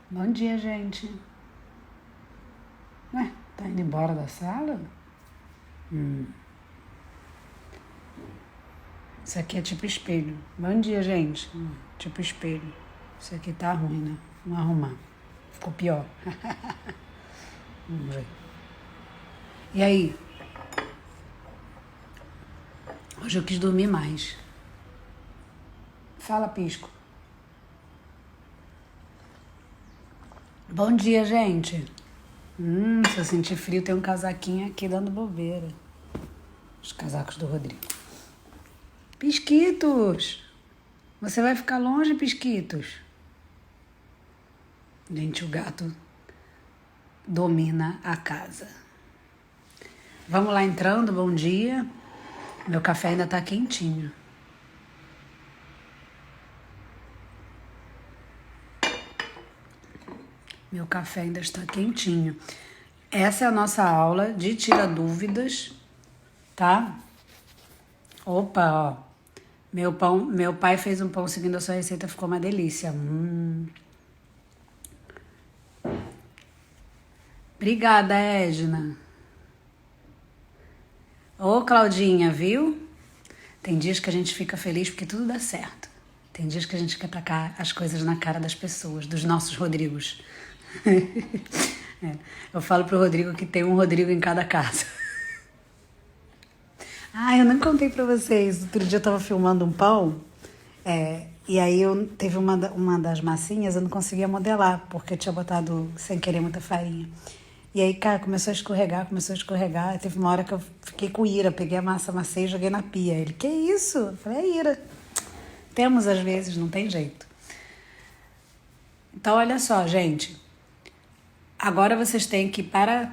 Bom dia, gente. Ué, tá indo embora da sala? Isso aqui é tipo espelho. Bom dia, gente. Tipo espelho. Isso aqui tá ruim, né? Vamos arrumar. Ficou pior. Vamos ver. E aí? Hoje eu quis dormir mais. Fala, Pisco. Bom dia, gente. Se eu sentir frio, tem um casaquinho aqui dando bobeira. Os casacos do Rodrigo. Pisquitos! Você vai ficar longe, Pisquitos? Gente, o gato domina a casa. Vamos lá entrando, bom dia. Meu café ainda tá quentinho. Meu café ainda está quentinho. Essa é a nossa aula de tira dúvidas, tá? Opa, ó. Meu pai fez um pão seguindo a sua receita, ficou uma delícia. Obrigada, Edna. Ô, Claudinha, viu? Tem dias que a gente fica feliz porque tudo dá certo. Tem dias que a gente quer tacar as coisas na cara das pessoas, dos nossos Rodrigos. Eu falo pro Rodrigo que tem um Rodrigo em cada casa. Eu não contei pra vocês. Outro dia eu tava filmando um pão. E aí teve uma das massinhas, eu não conseguia modelar, porque eu tinha botado sem querer muita farinha. E aí, cara, começou a escorregar. Teve uma hora que eu fiquei com ira, peguei a massa, amassei e joguei na pia. Ele, que isso? Eu falei, é ira. Temos às vezes, não tem jeito. Então, olha só, gente. Agora vocês têm que, para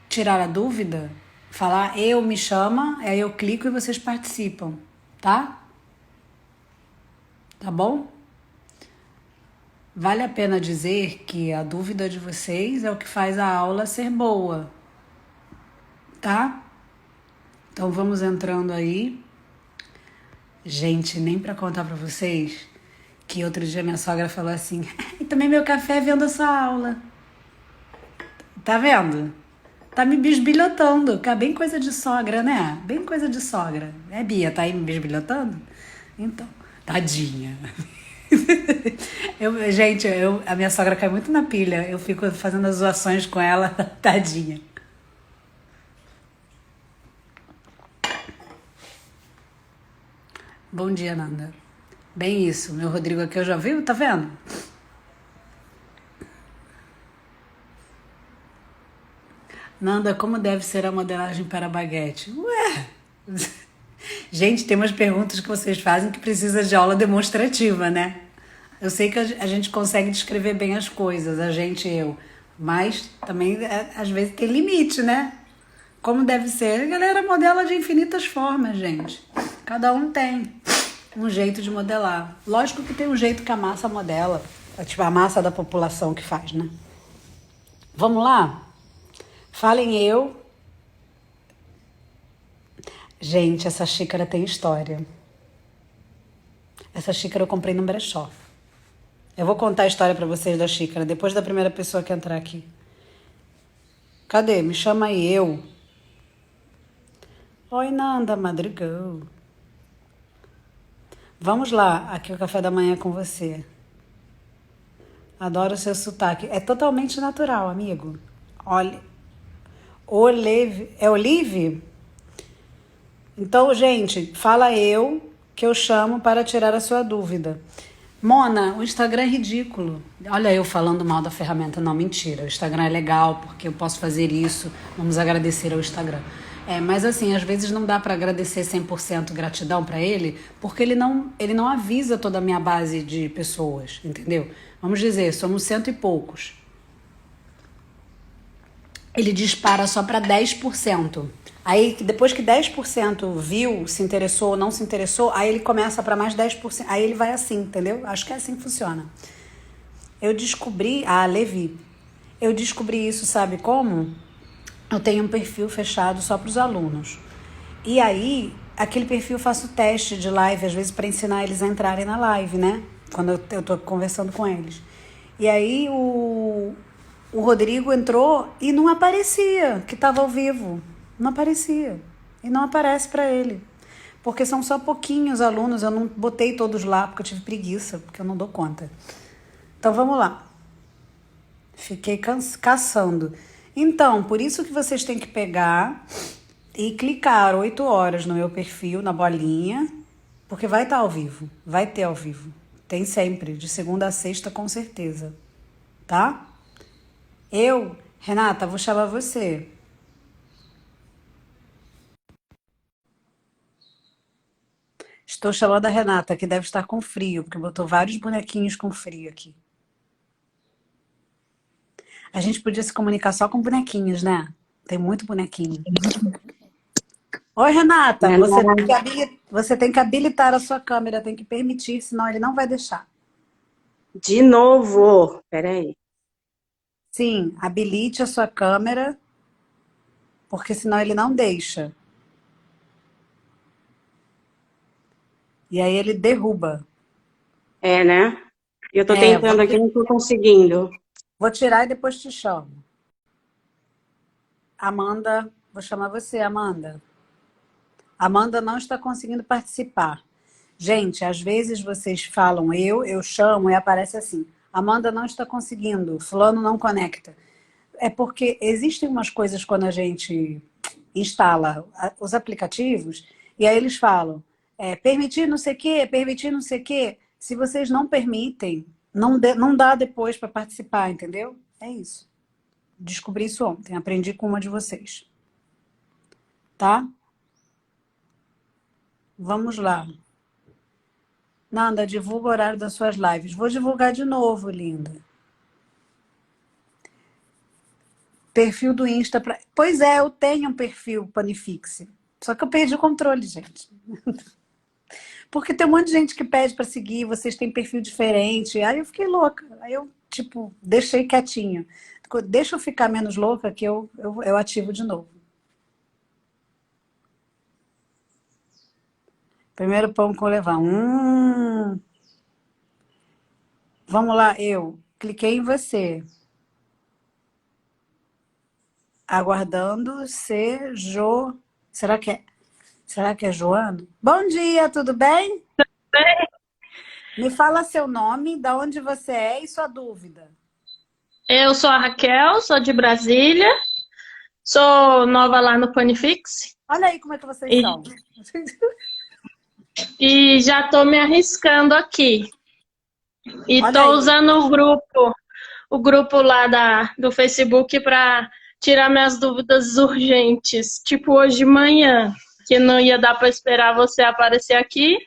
tirar a dúvida, falar eu me chama, aí eu clico e vocês participam, tá? Tá bom? Vale a pena dizer que a dúvida de vocês é o que faz a aula ser boa, tá? Então vamos entrando aí. Gente, nem pra contar pra vocês que outro dia minha sogra falou assim: e também meu café vendo a sua aula. Tá vendo? Tá me bisbilhotando, que é bem coisa de sogra, né? Bem coisa de sogra. É, Bia, tá aí me bisbilhotando? Então, tadinha. A minha sogra cai muito na pilha. Eu fico fazendo as zoações com ela, tadinha. Bom dia, Nanda. Bem isso, meu Rodrigo aqui eu já vi, tá vendo? Nanda, como deve ser a modelagem para baguete? Ué! Gente, tem umas perguntas que vocês fazem que precisa de aula demonstrativa, né? Eu sei que a gente consegue descrever bem as coisas, eu. Mas também, às vezes, tem limite, né? Como deve ser. A galera modela de infinitas formas, gente. Cada um tem um jeito de modelar. Lógico que tem um jeito que a massa modela. Tipo, a massa da população que faz, né? Vamos lá? Falem eu. Gente, essa xícara tem história. Essa xícara eu comprei no brechó. Eu vou contar a história pra vocês da xícara, depois da primeira pessoa que entrar aqui. Cadê? Me chama aí, eu. Oi, Nanda, madrugou. Vamos lá, aqui o café da manhã com você. Adoro o seu sotaque. É totalmente natural, amigo. Olha. É Olive? Então, gente, fala eu que eu chamo para tirar a sua dúvida. Mona, o Instagram é ridículo. Olha eu falando mal da ferramenta. Não, mentira. O Instagram é legal porque eu posso fazer isso. Vamos agradecer ao Instagram. Mas assim, às vezes não dá para agradecer 100% gratidão para ele, porque ele não avisa toda a minha base de pessoas, entendeu? Vamos dizer, somos 100 e poucos. Ele dispara só para 10%. Aí, depois que 10% viu, se interessou ou não se interessou, aí ele começa para mais 10%. Aí ele vai assim, entendeu? Acho que é assim que funciona. Levi. Eu descobri isso, sabe como? Eu tenho um perfil fechado só para os alunos. E aí, aquele perfil eu faço teste de live, às vezes para ensinar eles a entrarem na live, né? Quando eu tô conversando com eles. E aí o Rodrigo entrou e não aparecia que estava ao vivo. Não aparecia. E não aparece para ele. Porque são só pouquinhos alunos, eu não botei todos lá porque eu tive preguiça, porque eu não dou conta. Então vamos lá. Fiquei caçando. Então, por isso que vocês têm que pegar e clicar 8 horas no meu perfil, na bolinha, porque vai estar ao vivo. Vai ter ao vivo. Tem sempre, de segunda a sexta, com certeza. Tá? Renata, vou chamar você. Estou chamando a Renata, que deve estar com frio, porque botou vários bonequinhos com frio aqui. A gente podia se comunicar só com bonequinhos, né? Tem muito bonequinho. Oi, Renata, Verdade. você tem que habilitar a sua câmera, tem que permitir, senão ele não vai deixar. De novo. Peraí. Sim, habilite a sua câmera, porque senão ele não deixa. E aí ele derruba. É, né? Eu tô É, tentando aqui, não tô conseguindo. vou tirar e depois te chamo. Amanda, vou chamar você, Amanda. Amanda não está conseguindo participar. Gente, às vezes vocês falam eu chamo e aparece assim. Amanda não está conseguindo, fulano não conecta. É porque existem umas coisas quando a gente instala os aplicativos e aí eles falam permitir não sei o quê, permitir não sei o quê. Se vocês não permitem, não dá depois para participar, entendeu? É isso. Descobri isso ontem, aprendi com uma de vocês. Tá? Vamos lá. Nanda, divulga o horário das suas lives. Vou divulgar de novo, linda. Perfil do Insta. Pois é, eu tenho um perfil Panifix. Só que eu perdi o controle, gente. Porque tem um monte de gente que pede para seguir, vocês têm perfil diferente. Aí eu fiquei louca. Aí eu, tipo, deixei quietinho. Deixa eu ficar menos louca que eu ativo de novo. Primeiro pão com levar. Vamos lá, eu. Cliquei em você. Aguardando ser Será que é Joano? Bom dia, tudo bem? Me fala seu nome, da onde você é e sua dúvida. Eu sou a Raquel, sou de Brasília, sou nova lá no Panifix Olha aí como é que vocês e, são. e já estou me arriscando aqui. E Olha estou aí. usando o grupo lá do Facebook para tirar minhas dúvidas urgentes, tipo hoje de manhã, que não ia dar para esperar você aparecer aqui.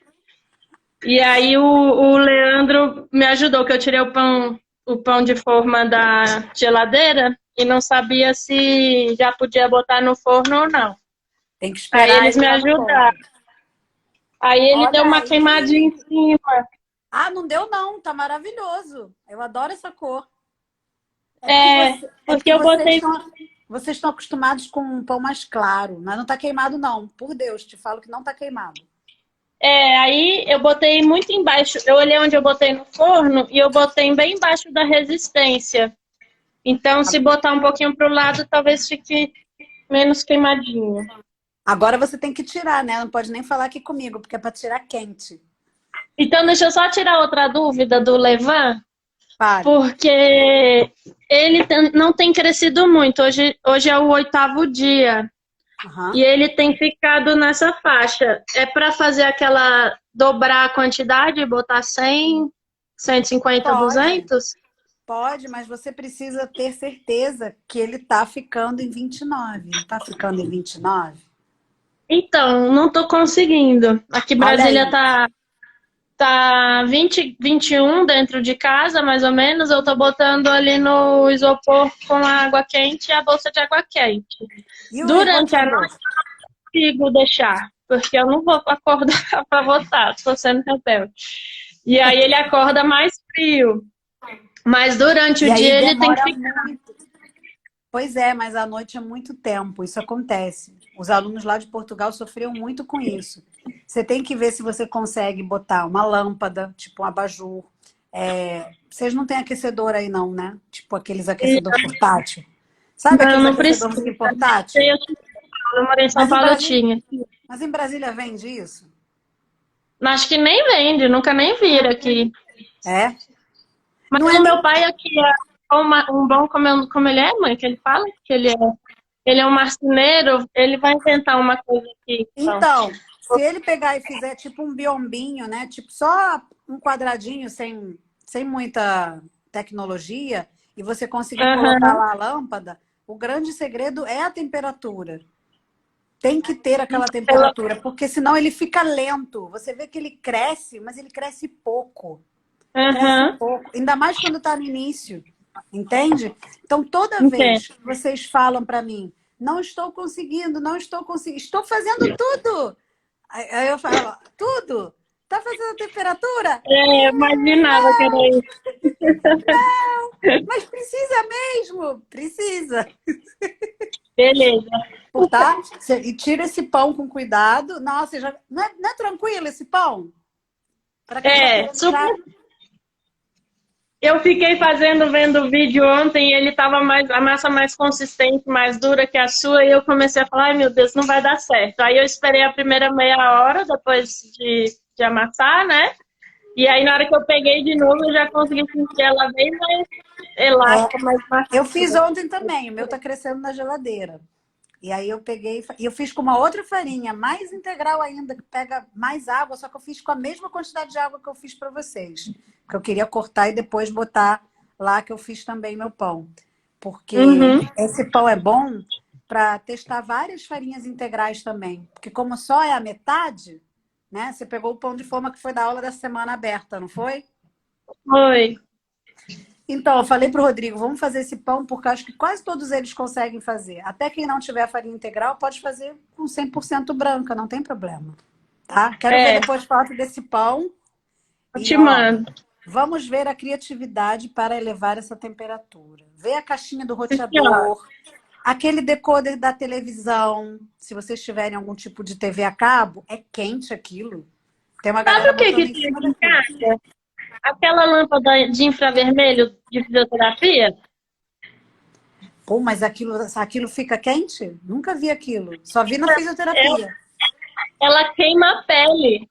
E aí o Leandro me ajudou, que eu tirei o pão de forma da geladeira e não sabia se já podia botar no forno ou não. Tem que Aí esperar eles ele me estar no ajudaram. ponto. Aí ele deu Olha uma queimadinha aí. em cima. Ah, não deu não, tá maravilhoso. Eu adoro essa cor. É, É porque porque eu botei. vocês estão acostumados com um pão mais claro, mas não tá queimado não. Por Deus, te falo que não tá queimado. Aí eu botei muito embaixo. Eu olhei onde eu botei no forno e eu botei bem embaixo da resistência. Então, se botar um pouquinho pro lado, talvez fique menos queimadinho. Agora você tem que tirar, né? Não pode nem falar aqui comigo, porque é para tirar quente. Então, deixa eu só tirar outra dúvida do Levan, Pare. porque ele não tem crescido muito. Hoje é o 8º dia e Aham. ele tem ficado nessa faixa. É para fazer aquela dobrar a quantidade, botar 100, 150, Pode. 200? Pode, mas você precisa ter certeza que ele tá ficando em 29. Não tá ficando em 29? Então, não estou conseguindo. Aqui Olha Brasília aí. tá 20, 21 dentro de casa, mais ou menos. Eu tô botando ali no isopor com água quente e a bolsa de água quente. E o Durante a irrotador? noite eu não consigo deixar, porque eu não vou acordar para votar, estou sendo rebelde. E aí ele acorda mais frio. Mas durante E o aí dia ele tem que demora ficar. muito. Pois é, mas à noite é muito tempo. Isso acontece. Os alunos lá de Portugal sofriam muito com isso. Você tem que ver se você consegue botar uma lâmpada, tipo um abajur, Vocês não têm aquecedor aí não, né? Tipo aqueles aquecedor portátil. Sabe Não, aqueles não precisa. aquecedores portátil? Eu morei em São Mas em Paulo, eu Brasília, tinha. mas em Brasília vende isso? Mas acho que nem vende, nunca nem viram aqui. É? Mas Não é o nem. meu pai aqui é um bom, como ele é, mãe, que ele fala, que ele é um marceneiro, ele vai inventar uma coisa aqui, então. Então, se ele pegar e fizer tipo um biombinho, né? Tipo só um quadradinho sem muita tecnologia, e você conseguir colocar Aham. lá a lâmpada, o grande segredo é a temperatura. Tem que ter aquela Pela- temperatura, porque senão ele fica lento. Você vê que ele cresce, mas ele cresce pouco. Cresce Aham. pouco. Ainda mais quando está no início. Entende? Então, toda Entendo. vez que vocês falam para mim, não estou conseguindo, não estou conseguindo, estou fazendo tudo. Aí eu falo, tudo? Tá fazendo a temperatura? É, eu imaginava que era isso. Mas precisa mesmo? Precisa. Beleza. Tá? E tira esse pão com cuidado. Nossa, já... não é tranquilo esse pão? Para quem está É, querendo já. eu fiquei vendo o vídeo ontem e ele tava a massa mais consistente, mais dura que a sua, e eu comecei a falar, ai meu Deus, não vai dar certo. Aí eu esperei a primeira meia hora depois de amassar, né? E aí na hora que eu peguei de novo, eu já consegui sentir ela bem mais elástica, mais Eu fiz macia. ontem também, o meu tá crescendo na geladeira. E aí eu peguei e eu fiz com uma outra farinha, mais integral ainda, que pega mais água, só que eu fiz com a mesma quantidade de água que eu fiz para vocês. Que eu queria cortar e depois botar lá que eu fiz também meu pão. Porque Uhum. esse pão é bom para testar várias farinhas integrais também. Porque como só é a metade, né? Você pegou o pão de forma que foi da aula da semana aberta, não foi? Foi. Então, eu falei para o Rodrigo, vamos fazer esse pão, porque acho que quase todos eles conseguem fazer. Até quem não tiver farinha integral pode fazer com 100% branca, não tem problema. Tá? Quero ver É, depois foto desse pão. eu E, te ó, mando. vamos ver a criatividade para elevar essa temperatura. Vê a caixinha do Sim, senhora. roteador, aquele decoder da televisão. Se vocês tiverem algum tipo de TV a cabo, é quente aquilo. Tem uma Sabe galera o que botando que em tem cima aqui em daquilo. casa? Aquela lâmpada de infravermelho de fisioterapia? Pô, mas aquilo fica quente? Nunca vi aquilo. Só vi na fisioterapia. Ela queima a pele,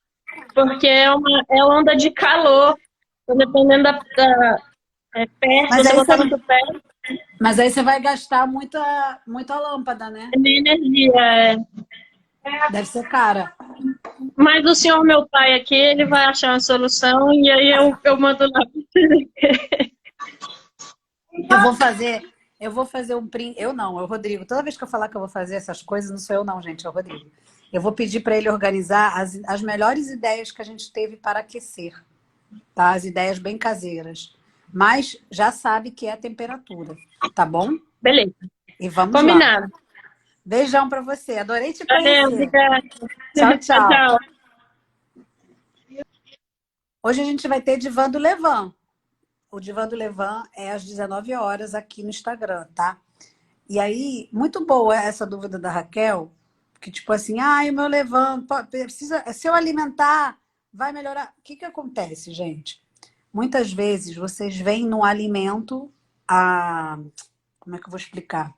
porque é onda de calor. Então, dependendo perto, Mas você aí você, botar muito perto, mas aí você vai gastar muita lâmpada, né? é minha energia. Deve ser cara. Mas o senhor, meu pai aqui, ele vai achar uma solução e aí eu mando lá. Eu vou fazer um print. Eu não, é o Rodrigo. Toda vez que eu falar que eu vou fazer essas coisas, não sou eu não, gente, é o Rodrigo. Eu vou pedir para ele organizar as melhores ideias que a gente teve para aquecer, tá? As ideias bem caseiras. Mas já sabe que é a temperatura, tá bom? Beleza. E vamos lá. Combinado. Beijão para você. Adorei te Valeu, conhecer. obrigada. Tchau, Tchau, tchau. tchau. Hoje a gente vai ter Divã do Levan. O Divã do Levan é às 19 horas aqui no Instagram, tá? E aí, muito boa essa dúvida da Raquel, que tipo assim, o meu Levan precisa, se eu alimentar, vai melhorar. O que que acontece, gente? Muitas vezes vocês veem no alimento como é que eu vou explicar?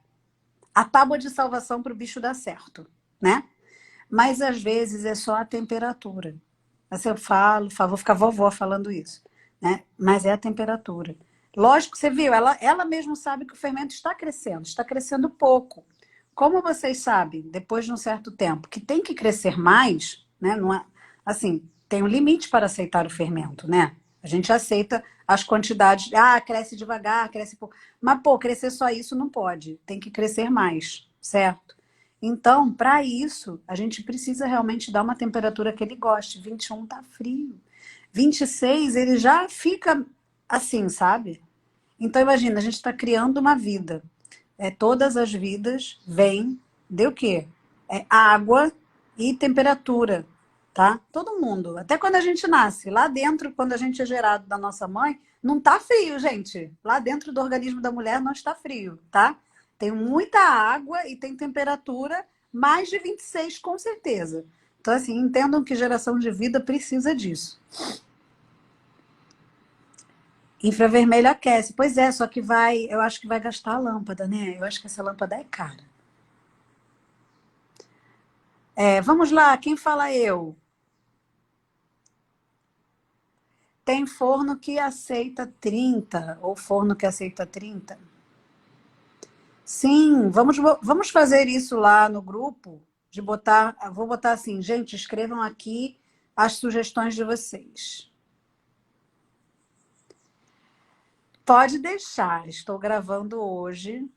A tábua de salvação para o bicho dar certo, né? Mas às vezes é só a temperatura. Assim eu vou ficar vovó falando isso, né? Mas é a temperatura. Lógico, você viu, ela mesmo sabe que o fermento está crescendo pouco. Como vocês sabem, depois de um certo tempo, que tem que crescer mais, né? Não é, assim, tem um limite para aceitar o fermento, né? A gente aceita as quantidades, cresce devagar, cresce pouco. Mas, pô, crescer só isso não pode, tem que crescer mais, certo? Então, para isso, a gente precisa realmente dar uma temperatura que ele goste. 21 tá frio. 26, ele já fica assim, sabe? Então, imagina, a gente está criando uma vida. Todas as vidas vêm de o quê? Água e temperatura, tá? Todo mundo. Até quando a gente nasce. Lá dentro, quando a gente é gerado da nossa mãe, não tá frio, gente. Lá dentro do organismo da mulher não está frio, tá? Tem muita água e tem temperatura mais de 26, com certeza. Então, assim, entendam que geração de vida precisa disso. Infravermelho aquece. Pois é, só que eu acho que vai gastar a lâmpada, né? Eu acho que essa lâmpada é cara. Vamos lá, quem fala eu? Tem forno que aceita 30 ou forno que aceita 30? Sim, vamos fazer isso lá no grupo, vou botar assim, gente, escrevam aqui as sugestões de vocês. Pode deixar, estou gravando hoje.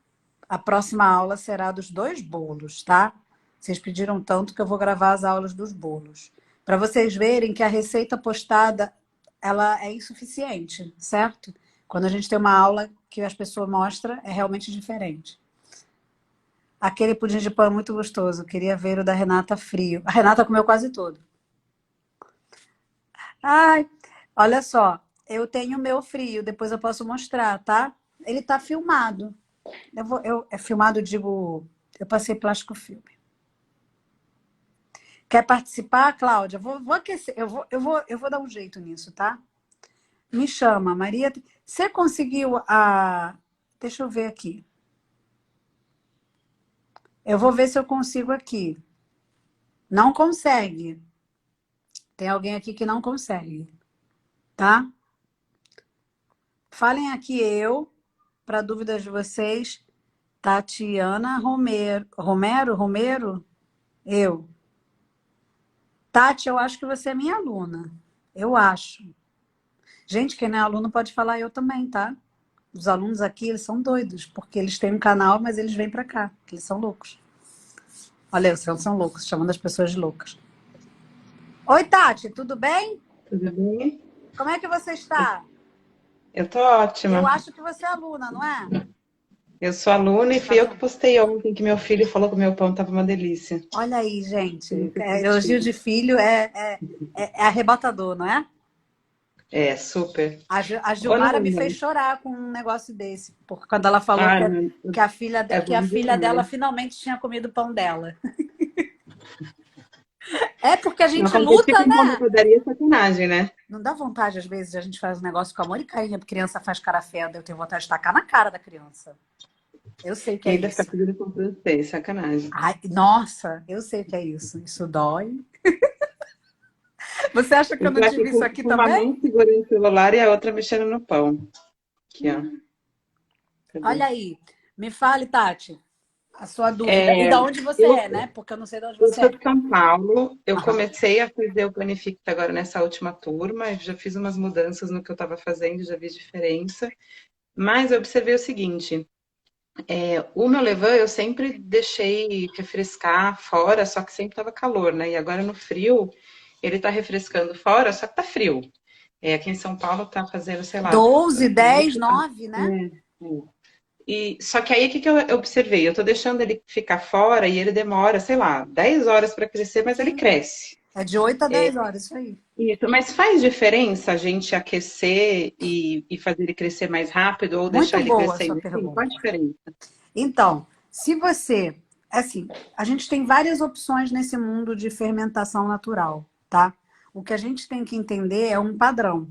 A próxima aula será dos 2 bolos, tá? Vocês pediram tanto que eu vou gravar as aulas dos bolos. Para vocês verem que a receita postada, ela é insuficiente, certo? Quando a gente tem uma aula que as pessoas mostram, é realmente diferente. Aquele pudim de pão é muito gostoso. Queria ver o da Renata frio. A Renata comeu quase todo. Ai, olha só. Eu tenho o meu frio, depois eu posso mostrar, tá? Ele tá filmado. É filmado, digo, eu passei plástico filme. Quer participar, Cláudia? Vou aquecer, eu vou dar um jeito nisso, tá? Me chama, Maria. Você conseguiu a. Deixa eu ver aqui. Eu vou ver se eu consigo aqui. Não consegue. Tem alguém aqui que não consegue, tá? Falem aqui para dúvidas de vocês. Tatiana Romero? Eu. Tati, eu acho que você é minha aluna. Eu acho. Gente, quem não é aluno pode falar eu também, tá? Os alunos aqui, eles são doidos, porque eles têm um canal, mas eles vêm pra cá, porque eles são loucos. Olha, eles são loucos, chamando as pessoas de loucas. Oi, Tati, tudo bem? Tudo bem? Como é que você está? Eu tô ótima. Eu acho que você é aluna, não é? Eu sou aluna e fui eu que postei ontem que meu filho falou que o meu pão tava uma delícia. Olha aí, gente. Elogio de filho é arrebatador, não é? É, super. A Gilmara me fez chorar com um negócio desse, porque quando ela falou que a filha dela finalmente tinha comido o pão dela. É porque a gente luta, né? Daria sacanagem, né? Não dá vontade, às vezes, a gente faz um negócio com amor e carinho, a criança faz cara feia, eu tenho vontade de tacar na cara da criança. Eu sei que é ainda isso. Fica pedindo com francês, sacanagem. Ai, nossa, eu sei que é isso. Isso dói. Você acha que eu não tive isso aqui também? Uma mão segurando o celular e a outra mexendo no pão. Aqui, ó. Olha aí. Me fale, Tati, a sua dúvida. E de onde você é, né? Porque eu não sei de onde você é. Eu sou de São Paulo. Eu comecei a fazer o Planifica agora nessa última turma. Eu já fiz umas mudanças no que eu estava fazendo, já vi diferença. Mas eu observei o seguinte. O meu levain eu sempre deixei refrescar fora, só que sempre estava calor, né? E agora no frio, ele tá refrescando fora, só que tá frio. Aqui em São Paulo tá fazendo, sei lá... 12, 10, 9, né? Só que aí, o que eu observei? Eu tô deixando ele ficar fora e ele demora, sei lá, 10 horas para crescer, mas ele cresce. É de 8 a 10 horas, isso aí. Isso, mas faz diferença a gente aquecer e fazer ele crescer mais rápido ou deixar ele crescendo? Faz diferença. Então, se você... Assim, a gente tem várias opções nesse mundo de fermentação natural, tá? O que a gente tem que entender é um padrão.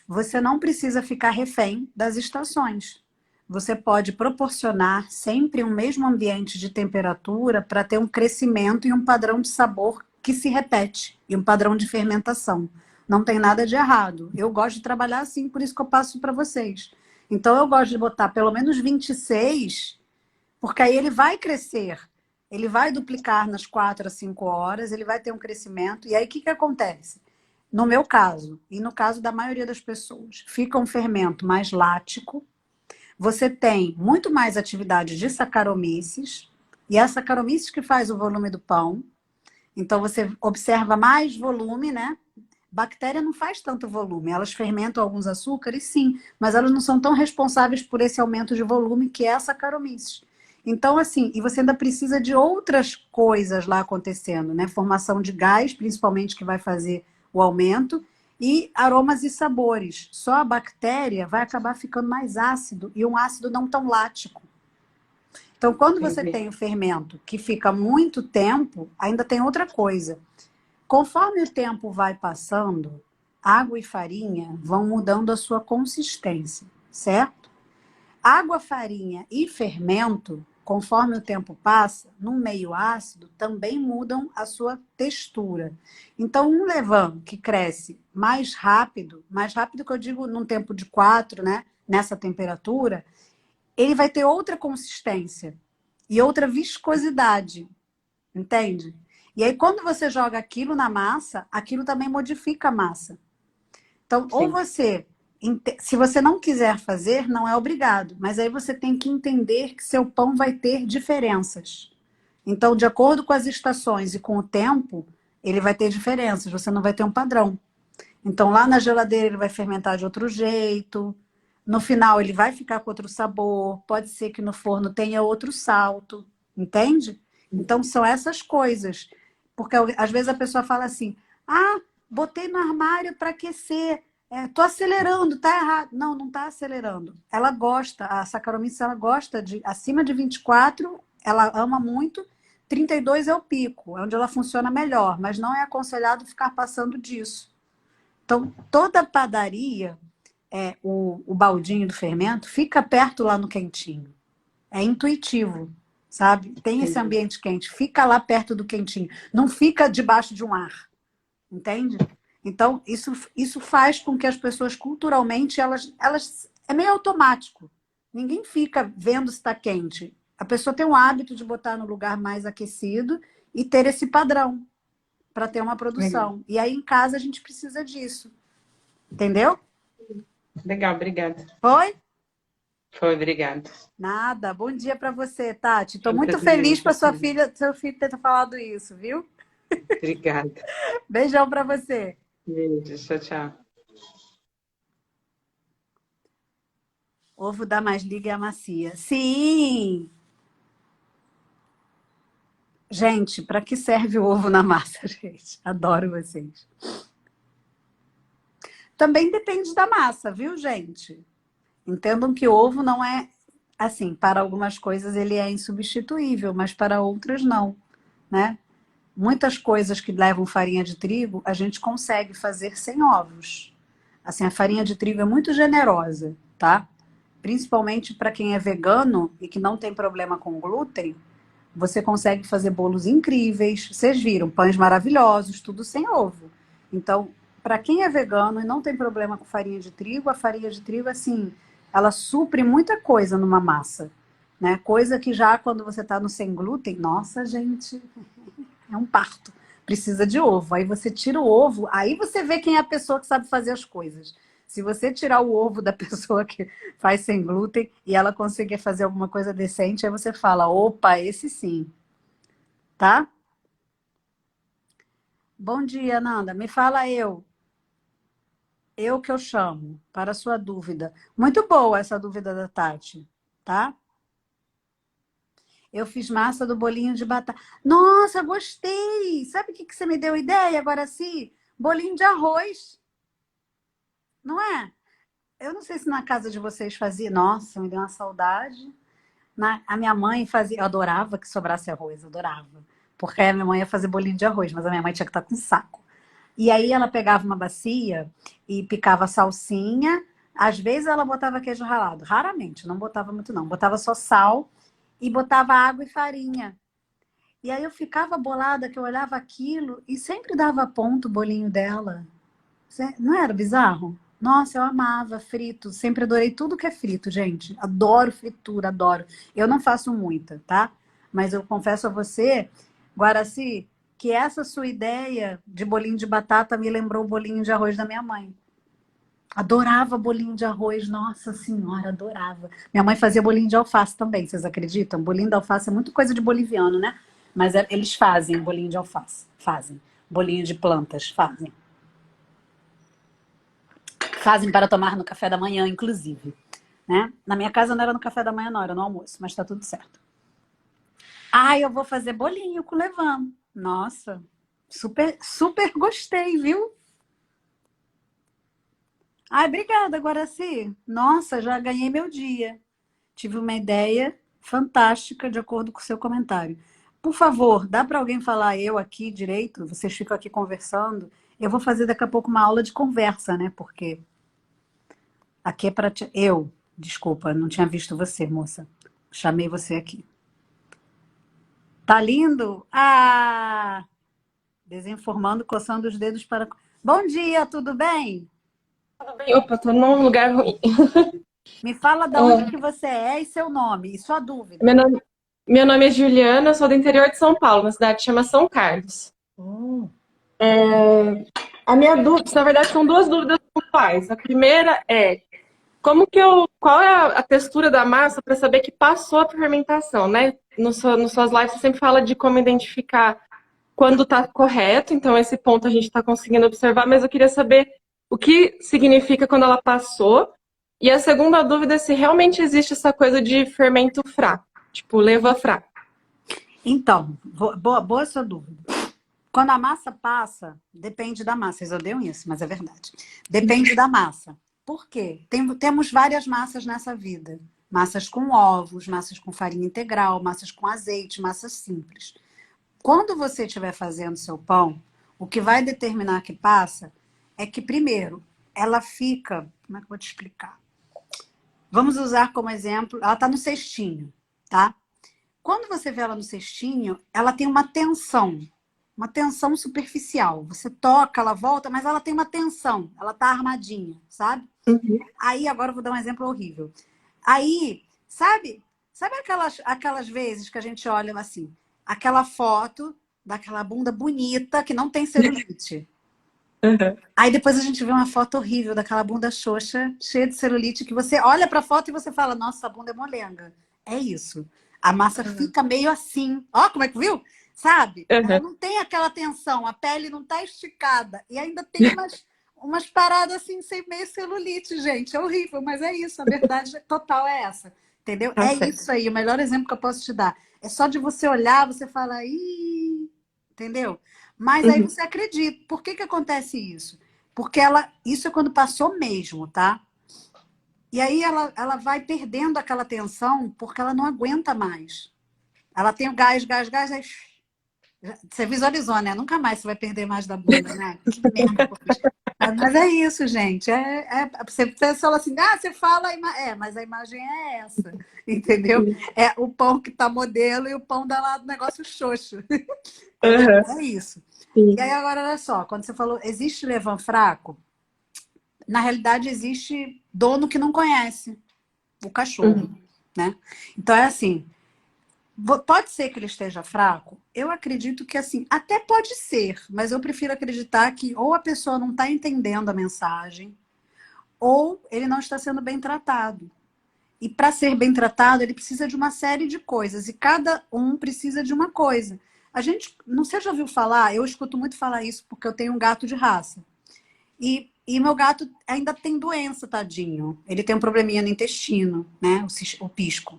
Você não precisa ficar refém das estações. Você pode proporcionar sempre um mesmo ambiente de temperatura para ter um crescimento e um padrão de sabor que se repete, e um padrão de fermentação. Não tem nada de errado. Eu gosto de trabalhar assim, por isso que eu passo para vocês. Então, eu gosto de botar pelo menos 26, porque aí ele vai crescer. Ele vai duplicar nas 4 a 5 horas, ele vai ter um crescimento. E aí, o que acontece? No meu caso, e no caso da maioria das pessoas, fica um fermento mais lático. Você tem muito mais atividade de Saccharomyces, e é a Saccharomyces que faz o volume do pão. Então, você observa mais volume, né? Bactéria não faz tanto volume. Elas fermentam alguns açúcares, sim, mas elas não são tão responsáveis por esse aumento de volume que é a Saccharomyces. Então, assim, e você ainda precisa de outras coisas lá acontecendo, né? Formação de gás, principalmente, que vai fazer o aumento, e aromas e sabores. Só a bactéria vai acabar ficando mais ácido, e um ácido não tão lático. Então, quando você tem o fermento que fica muito tempo, ainda tem outra coisa. Conforme o tempo vai passando, água e farinha vão mudando a sua consistência, certo? Água, farinha e fermento, conforme o tempo passa, num meio ácido, também mudam a sua textura. Então, um levain que cresce mais rápido que eu digo num tempo de 4, né, nessa temperatura, ele vai ter outra consistência e outra viscosidade, entende? E aí, quando você joga aquilo na massa, aquilo também modifica a massa. Então, ou Sim. você, se você não quiser fazer, não é obrigado, mas aí você tem que entender que seu pão vai ter diferenças. Então, de acordo com as estações e com o tempo, ele vai ter diferenças, você não vai ter um padrão. Então, lá na geladeira ele vai fermentar de outro jeito, no final ele vai ficar com outro sabor, pode ser que no forno tenha outro salto, entende? Então, são essas coisas. Porque às vezes a pessoa fala assim, ah, botei no armário para aquecer, tô acelerando, tá errado. Não, não tá acelerando. Ela gosta, a Saccharomyces, ela gosta de, acima de 24, ela ama muito, 32 é o pico, é onde ela funciona melhor, mas não é aconselhado ficar passando disso. Então, toda padaria, o baldinho do fermento, fica perto lá no quentinho. É intuitivo, sabe? Tem esse Entendi. ambiente quente, fica lá perto do quentinho. Não fica debaixo de um ar, entende? Então, isso faz com que as pessoas, culturalmente, elas é meio automático. Ninguém fica vendo se está quente. A pessoa tem o hábito de botar no lugar mais aquecido e ter esse padrão para ter uma Legal. produção. E aí, em casa, a gente precisa disso. Entendeu? Legal, obrigada. Foi? Foi, obrigada. Nada. Bom dia para você, Tati. Estou Foi um muito prazer, feliz para seu Cristina. filho ter falado isso, viu? Obrigada. Beijão para você. Beijo, tchau, tchau. Ovo dá mais liga e amacia. Sim! Gente, para que serve o ovo na massa, gente? Adoro vocês. Também depende da massa, viu, gente? Entendam que o ovo não é assim, para algumas coisas ele é insubstituível, mas para outras não, né? Muitas coisas que levam farinha de trigo, a gente consegue fazer sem ovos. Assim, a farinha de trigo é muito generosa, tá? Principalmente para quem é vegano e que não tem problema com glúten, você consegue fazer bolos incríveis. Vocês viram, pães maravilhosos, tudo sem ovo. Então, para quem é vegano e não tem problema com farinha de trigo, a farinha de trigo, assim, ela supre muita coisa numa massa, né? Coisa que já quando você está no sem glúten, nossa, gente, é um parto. Precisa de ovo. Aí você tira o ovo, aí você vê quem é a pessoa que sabe fazer as coisas. Se você tirar o ovo da pessoa que faz sem glúten e ela conseguir fazer alguma coisa decente, aí você fala, opa, esse sim. Tá? Bom dia, Nanda. Me fala eu. Eu que eu chamo, para a sua dúvida. Muito boa essa dúvida da Tati, tá? Eu fiz massa do bolinho de batata. Nossa, gostei! Sabe o que você me deu ideia agora sim? Bolinho de arroz, não é? Eu não sei se na casa de vocês fazia. Nossa, me deu uma saudade. A minha mãe fazia. Eu adorava que sobrasse arroz, adorava. Porque a minha mãe ia fazer bolinho de arroz, mas a minha mãe tinha que estar com saco. E aí ela pegava uma bacia e picava salsinha. Às vezes ela botava queijo ralado. Raramente, não botava muito não. Botava só sal e botava água e farinha. E aí eu ficava bolada que eu olhava aquilo e sempre dava ponto o bolinho dela. Não era bizarro? Nossa, eu amava frito. Sempre adorei tudo que é frito, gente. Adoro fritura, adoro. Eu não faço muita, tá? Mas eu confesso a você, Guaraci, que essa sua ideia de bolinho de batata me lembrou o bolinho de arroz da minha mãe. Adorava bolinho de arroz, nossa senhora, adorava. Minha mãe fazia bolinho de alface também, vocês acreditam? Bolinho de alface é muito coisa de boliviano, né? Mas eles fazem bolinho de alface, fazem. Bolinho de plantas, fazem. Fazem para tomar no café da manhã, inclusive. Né? Na minha casa não era no café da manhã, não, era no almoço, mas tá tudo certo. Ah, eu vou fazer bolinho com levain. Nossa, super, super gostei, viu? Ai, obrigada, Guaraci. Nossa, já ganhei meu dia. Tive uma ideia fantástica de acordo com o seu comentário. Por favor, dá para alguém falar eu aqui direito? Vocês ficam aqui conversando. Eu vou fazer daqui a pouco uma aula de conversa, né? Porque aqui é para eu, desculpa, não tinha visto você, moça. Chamei você aqui. Tá lindo? Ah! Desinformando, coçando os dedos para. Bom dia, tudo bem? Opa, tô num lugar ruim. Me fala de onde que Ah, você é e seu nome, e sua dúvida. meu nome, meu nome é Juliana, eu sou do interior de São Paulo, uma cidade que chama São Carlos. Hum. A minha dúvida, na verdade, são duas dúvidas pontuais. A primeira é qual é a textura da massa para saber que passou a fermentação, né? Nos suas lives você sempre fala de como identificar quando está correto, então esse ponto a gente está conseguindo observar, mas eu queria saber o que significa quando ela passou. E a segunda dúvida é se realmente existe essa coisa de fermento fraco, tipo leva fraco. Então, boa sua dúvida. Quando a massa passa, depende da massa. Vocês odeiam isso, mas é verdade. Depende da massa. Por quê? Temos várias massas nessa vida. Massas com ovos, massas com farinha integral, massas com azeite, massas simples. Quando você estiver fazendo seu pão, o que vai determinar que passa é que, primeiro, ela fica. Como é que eu vou te explicar? Vamos usar como exemplo, ela está no cestinho, tá? Quando você vê ela no cestinho, ela tem uma tensão superficial. Você toca, ela volta, mas ela tem uma tensão, ela tá armadinha, sabe? Uhum. Aí, agora eu vou dar um exemplo horrível. Aí, sabe aquelas vezes que a gente olha assim, aquela foto daquela bunda bonita que não tem celulite. Uhum. Aí depois a gente vê uma foto horrível daquela bunda xoxa, cheia de celulite, que você olha pra foto e você fala, nossa, a bunda é molenga. É isso. A massa fica meio assim. Ó, como é que viu? Sabe? Ela Uhum. não tem aquela tensão, a pele não tá esticada. E ainda tem umas paradas assim, sem meio celulite, gente. É horrível, mas é isso. A verdade total é essa. Entendeu? Tá É certo. isso aí. O melhor exemplo que eu posso te dar. É só de você olhar, você fala, ih, entendeu? Mas aí Uhum. você acredita. Por que que acontece isso? Porque isso é quando passou mesmo, tá? E aí ela vai perdendo aquela tensão porque ela não aguenta mais. Ela tem o gás, aí você visualizou, né? Nunca mais você vai perder mais da bunda, né? Que merda que eu fiz. Mas é isso, gente. Você fala assim, você fala, mas a imagem é essa, entendeu? É o pão que tá modelo e o pão dá lá do negócio xoxo, entendeu? Uhum. É isso. E Sim. aí agora, olha só, quando você falou, existe levan fraco? Na realidade, existe dono que não conhece o cachorro, Uhum. né? Então é assim, pode ser que ele esteja fraco? Eu acredito que assim, até pode ser, mas eu prefiro acreditar que ou a pessoa não está entendendo a mensagem, ou ele não está sendo bem tratado. E para ser bem tratado, ele precisa de uma série de coisas, e cada um precisa de uma coisa. A gente, não sei se já ouviu falar, eu escuto muito falar isso porque eu tenho um gato de raça. E meu gato ainda tem doença, tadinho. Ele tem um probleminha no intestino, né? O pisco.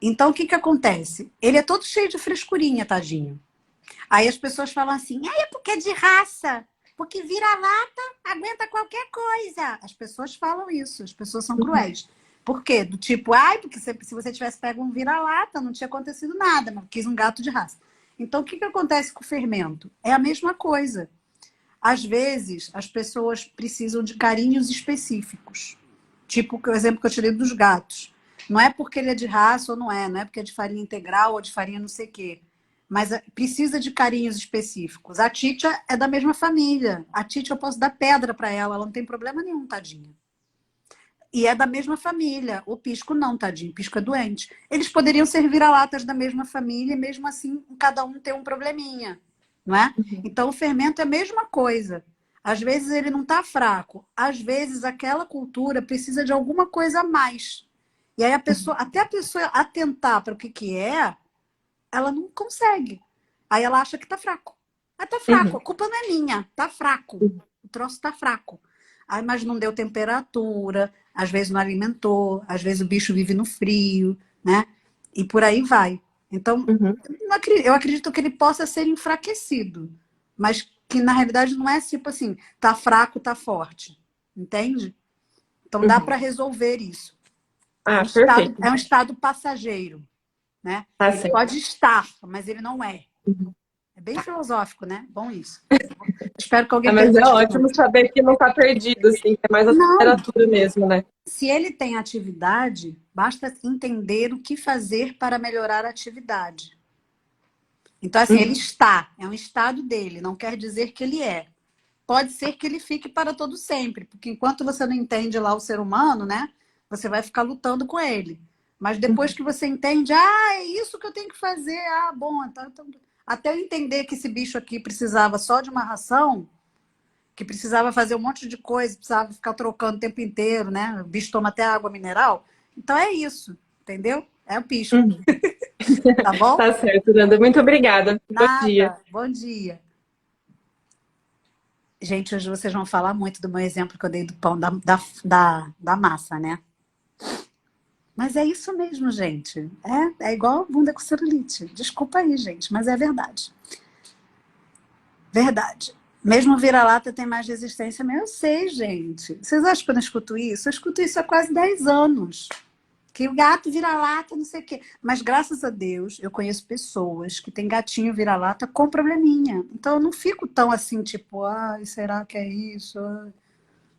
Então, o que que acontece? Ele é todo cheio de frescurinha, tadinho. Aí as pessoas falam assim, é porque é de raça, porque vira-lata aguenta qualquer coisa. As pessoas falam isso, as pessoas são cruéis. Por quê? Do tipo, porque se você tivesse pego um vira-lata, não tinha acontecido nada, mas quis um gato de raça. Então, o que que acontece com o fermento? É a mesma coisa. Às vezes, as pessoas precisam de carinhos específicos. Tipo o exemplo que eu tirei dos gatos. Não é porque ele é de raça ou não é porque é de farinha integral ou de farinha não sei o quê. Mas precisa de carinhos específicos. A Titia é da mesma família. A Titia eu posso dar pedra para ela não tem problema nenhum, tadinha. E é da mesma família. O Pisco não, tadinho. O Pisco é doente. Eles poderiam ser vira-latas da mesma família e mesmo assim cada um tem um probleminha, não é? Então o fermento é a mesma coisa. Às vezes ele não está fraco. Às vezes aquela cultura precisa de alguma coisa a mais. E aí até a pessoa atentar para o que é, ela não consegue. Aí ela acha que tá fraco. Ah, tá fraco, Uhum. a culpa não é minha, tá fraco. O troço tá fraco. Aí, mas não deu temperatura, às vezes não alimentou, às vezes o bicho vive no frio, né? E por aí vai. Então, Uhum. eu acredito que ele possa ser enfraquecido, mas que na realidade não é tipo assim, tá fraco, tá forte. Entende? Então dá para Uhum. resolver isso. Ah, perfeito. É um estado passageiro, né? Tá Ele certo. pode estar, mas ele não é. Uhum. É bem filosófico, né? Bom isso. Espero que Ah, alguém mas é pergunte de novo. ótimo saber que não tá perdido, assim, que é mais a Não, temperatura mesmo, né? se ele tem atividade, basta entender o que fazer para melhorar a atividade. Então, assim, ele está, é um estado dele, não quer dizer que ele é. Pode ser que ele fique para todo sempre, porque enquanto você não entende lá o ser humano, né, você vai ficar lutando com ele. Mas depois que você entende, é isso que eu tenho que fazer, bom, então, até eu entender que esse bicho aqui precisava só de uma ração, que precisava fazer um monte de coisa, precisava ficar trocando o tempo inteiro, né? O bicho toma até água mineral. Então é isso, entendeu? É o pisco, Uhum. tá bom? Tá certo, Nanda. Muito obrigada. Bom dia. Nada, bom dia. Gente, hoje vocês vão falar muito do meu exemplo que eu dei do pão da massa, né? Mas é isso mesmo, gente. É igual bunda com celulite. Desculpa aí, gente, mas é verdade. Verdade. Mesmo vira-lata tem mais resistência mesmo. Eu sei, gente. Vocês acham que eu não escuto isso? Eu escuto isso há quase 10 anos. Que o gato vira-lata, não sei o quê. Mas graças a Deus, eu conheço pessoas que têm gatinho vira-lata com probleminha. Então eu não fico tão assim, tipo, será que é isso?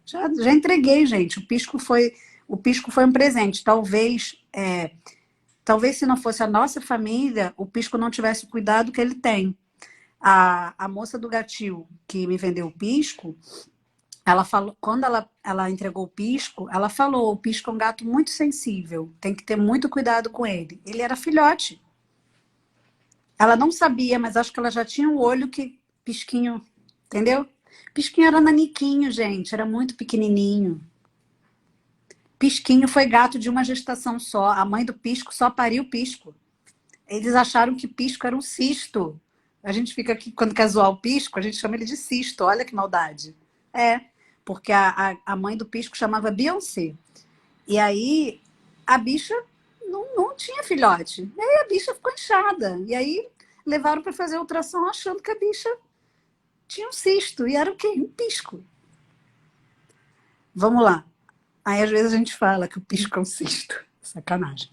Já entreguei, gente. O pisco foi um presente. Talvez se não fosse a nossa família, o pisco não tivesse o cuidado que ele tem. A moça do gatil que me vendeu o pisco, ela falou, quando ela entregou o pisco, ela falou: o pisco é um gato muito sensível, tem que ter muito cuidado com ele. Ele era filhote. Ela não sabia, mas acho que ela já tinha o olho que pisquinho, entendeu? Pisquinho era naniquinho, gente, era muito pequenininho. Pisquinho foi gato de uma gestação só. A mãe do pisco só pariu pisco. Eles acharam que pisco era um cisto. A gente fica aqui, quando quer zoar o pisco, a gente chama ele de cisto. Olha que maldade. Porque a mãe do pisco chamava Beyoncé. E aí a bicha não tinha filhote. E aí a bicha ficou inchada. E aí levaram para fazer ultrassom achando que a bicha tinha um cisto. E era o quê? Um pisco. Vamos lá. Aí às vezes a gente fala que o pisco é um cisto. Sacanagem.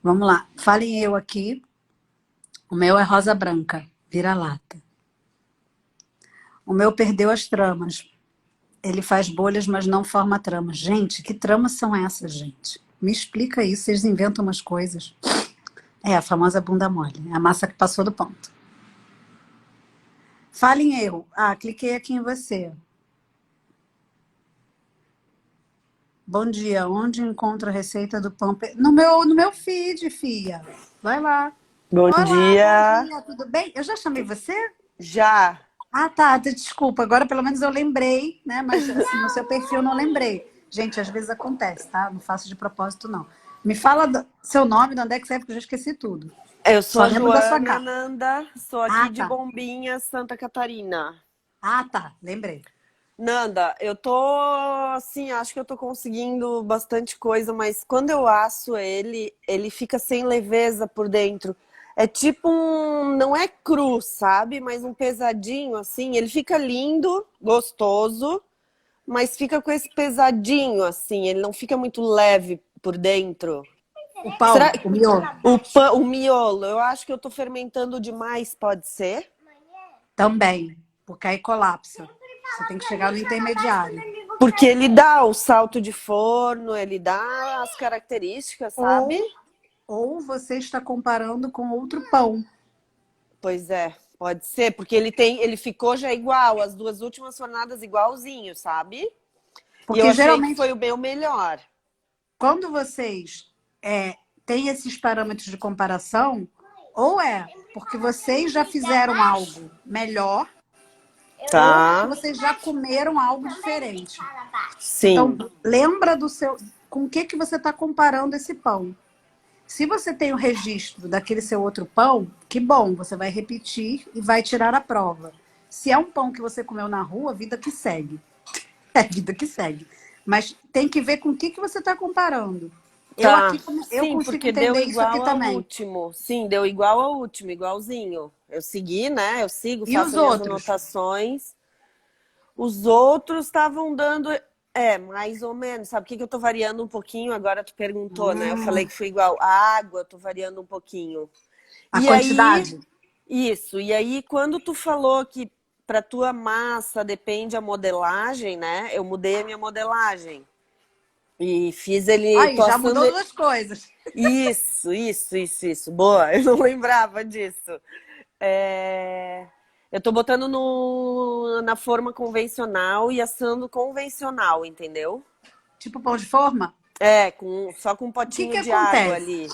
Vamos lá. Falem eu aqui. O meu é rosa branca. Vira-lata. O meu perdeu as tramas. Ele faz bolhas, mas não forma tramas. Gente, que tramas são essas, gente? Me explica isso. Vocês inventam umas coisas. É a famosa bunda mole. É a massa que passou do ponto. Falem eu. Cliquei aqui em você. Bom dia. Onde encontro a receita do pão? No meu feed, fia. Vai lá. Bom Olá, dia. bom dia. Tudo bem? Eu já chamei você? Já. Tá. Desculpa. Agora pelo menos eu lembrei, né? Mas assim, no seu perfil eu não lembrei. Gente, às vezes acontece, tá? Não faço de propósito, não. Me fala seu nome, de onde é que você é, porque eu já esqueci tudo. Eu sou Só a lembro da sua Joana cara. Nanda, sou aqui de Tá. Bombinha, Santa Catarina. Tá. Lembrei. Nanda, eu tô assim, acho que eu tô conseguindo bastante coisa, mas quando eu asso ele fica sem leveza por dentro. É tipo não é cru, sabe? Mas um pesadinho assim, ele fica lindo, gostoso, mas fica com esse pesadinho assim, ele não fica muito leve por dentro. O pão, o miolo. O miolo, eu acho que eu tô fermentando demais, pode ser? Também, porque aí colapsa. Você tem que chegar no intermediário. Porque ele dá o salto de forno, ele dá as características, sabe? Ou você está comparando com outro pão. Pois é, pode ser, porque ele ficou já igual, as duas últimas fornadas igualzinho, sabe? Porque e eu achei geralmente que foi o meu melhor. Quando vocês têm esses parâmetros de comparação, ou porque vocês já fizeram algo melhor, Tá. ou vocês já comeram algo diferente. Sim. Então, lembra com o que você está comparando esse pão. Se você tem o registro daquele seu outro pão, que bom, você vai repetir e vai tirar a prova. Se é um pão que você comeu na rua, vida que segue. É vida que segue. Mas tem que ver com o que você está comparando. Tá. Eu Sim, consigo porque entender deu isso aqui igual ao também. último. Sim, deu igual ao último, igualzinho. Eu segui, né? Eu sigo, E faço os minhas outros? anotações. Os outros estavam dando... mais ou menos. Sabe o que eu tô variando um pouquinho? Agora tu perguntou, né? Eu falei que foi igual. A água, eu tô variando um pouquinho. A E quantidade? aí, Isso. E aí, quando tu falou que para tua massa depende a modelagem, né? Eu mudei a minha modelagem. E fiz ele, Aí, tô já assando. mudou duas coisas. Isso. Boa, eu não lembrava disso. É, eu tô botando na forma convencional e assando convencional, entendeu? Tipo pão de forma. Só com um O que potinho que de água acontece? ali.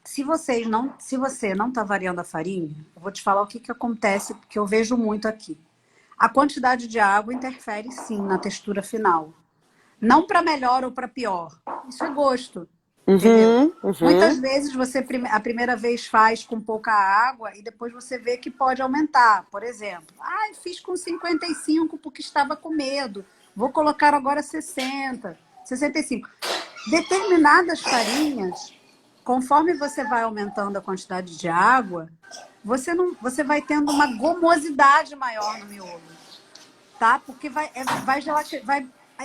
Se você não está variando a farinha, eu vou te falar o que que acontece, porque eu vejo muito aqui. A quantidade de água interfere sim na textura final. Não para melhor ou para pior. Isso é gosto, entendeu? Muitas Uhum. vezes você a primeira vez faz com pouca água e depois você vê que pode aumentar. Por exemplo, fiz com 55 porque estava com medo. Vou colocar agora 60, 65. Determinadas farinhas, conforme você vai aumentando a quantidade de água, você vai tendo uma gomosidade maior no miolo, tá? Porque vai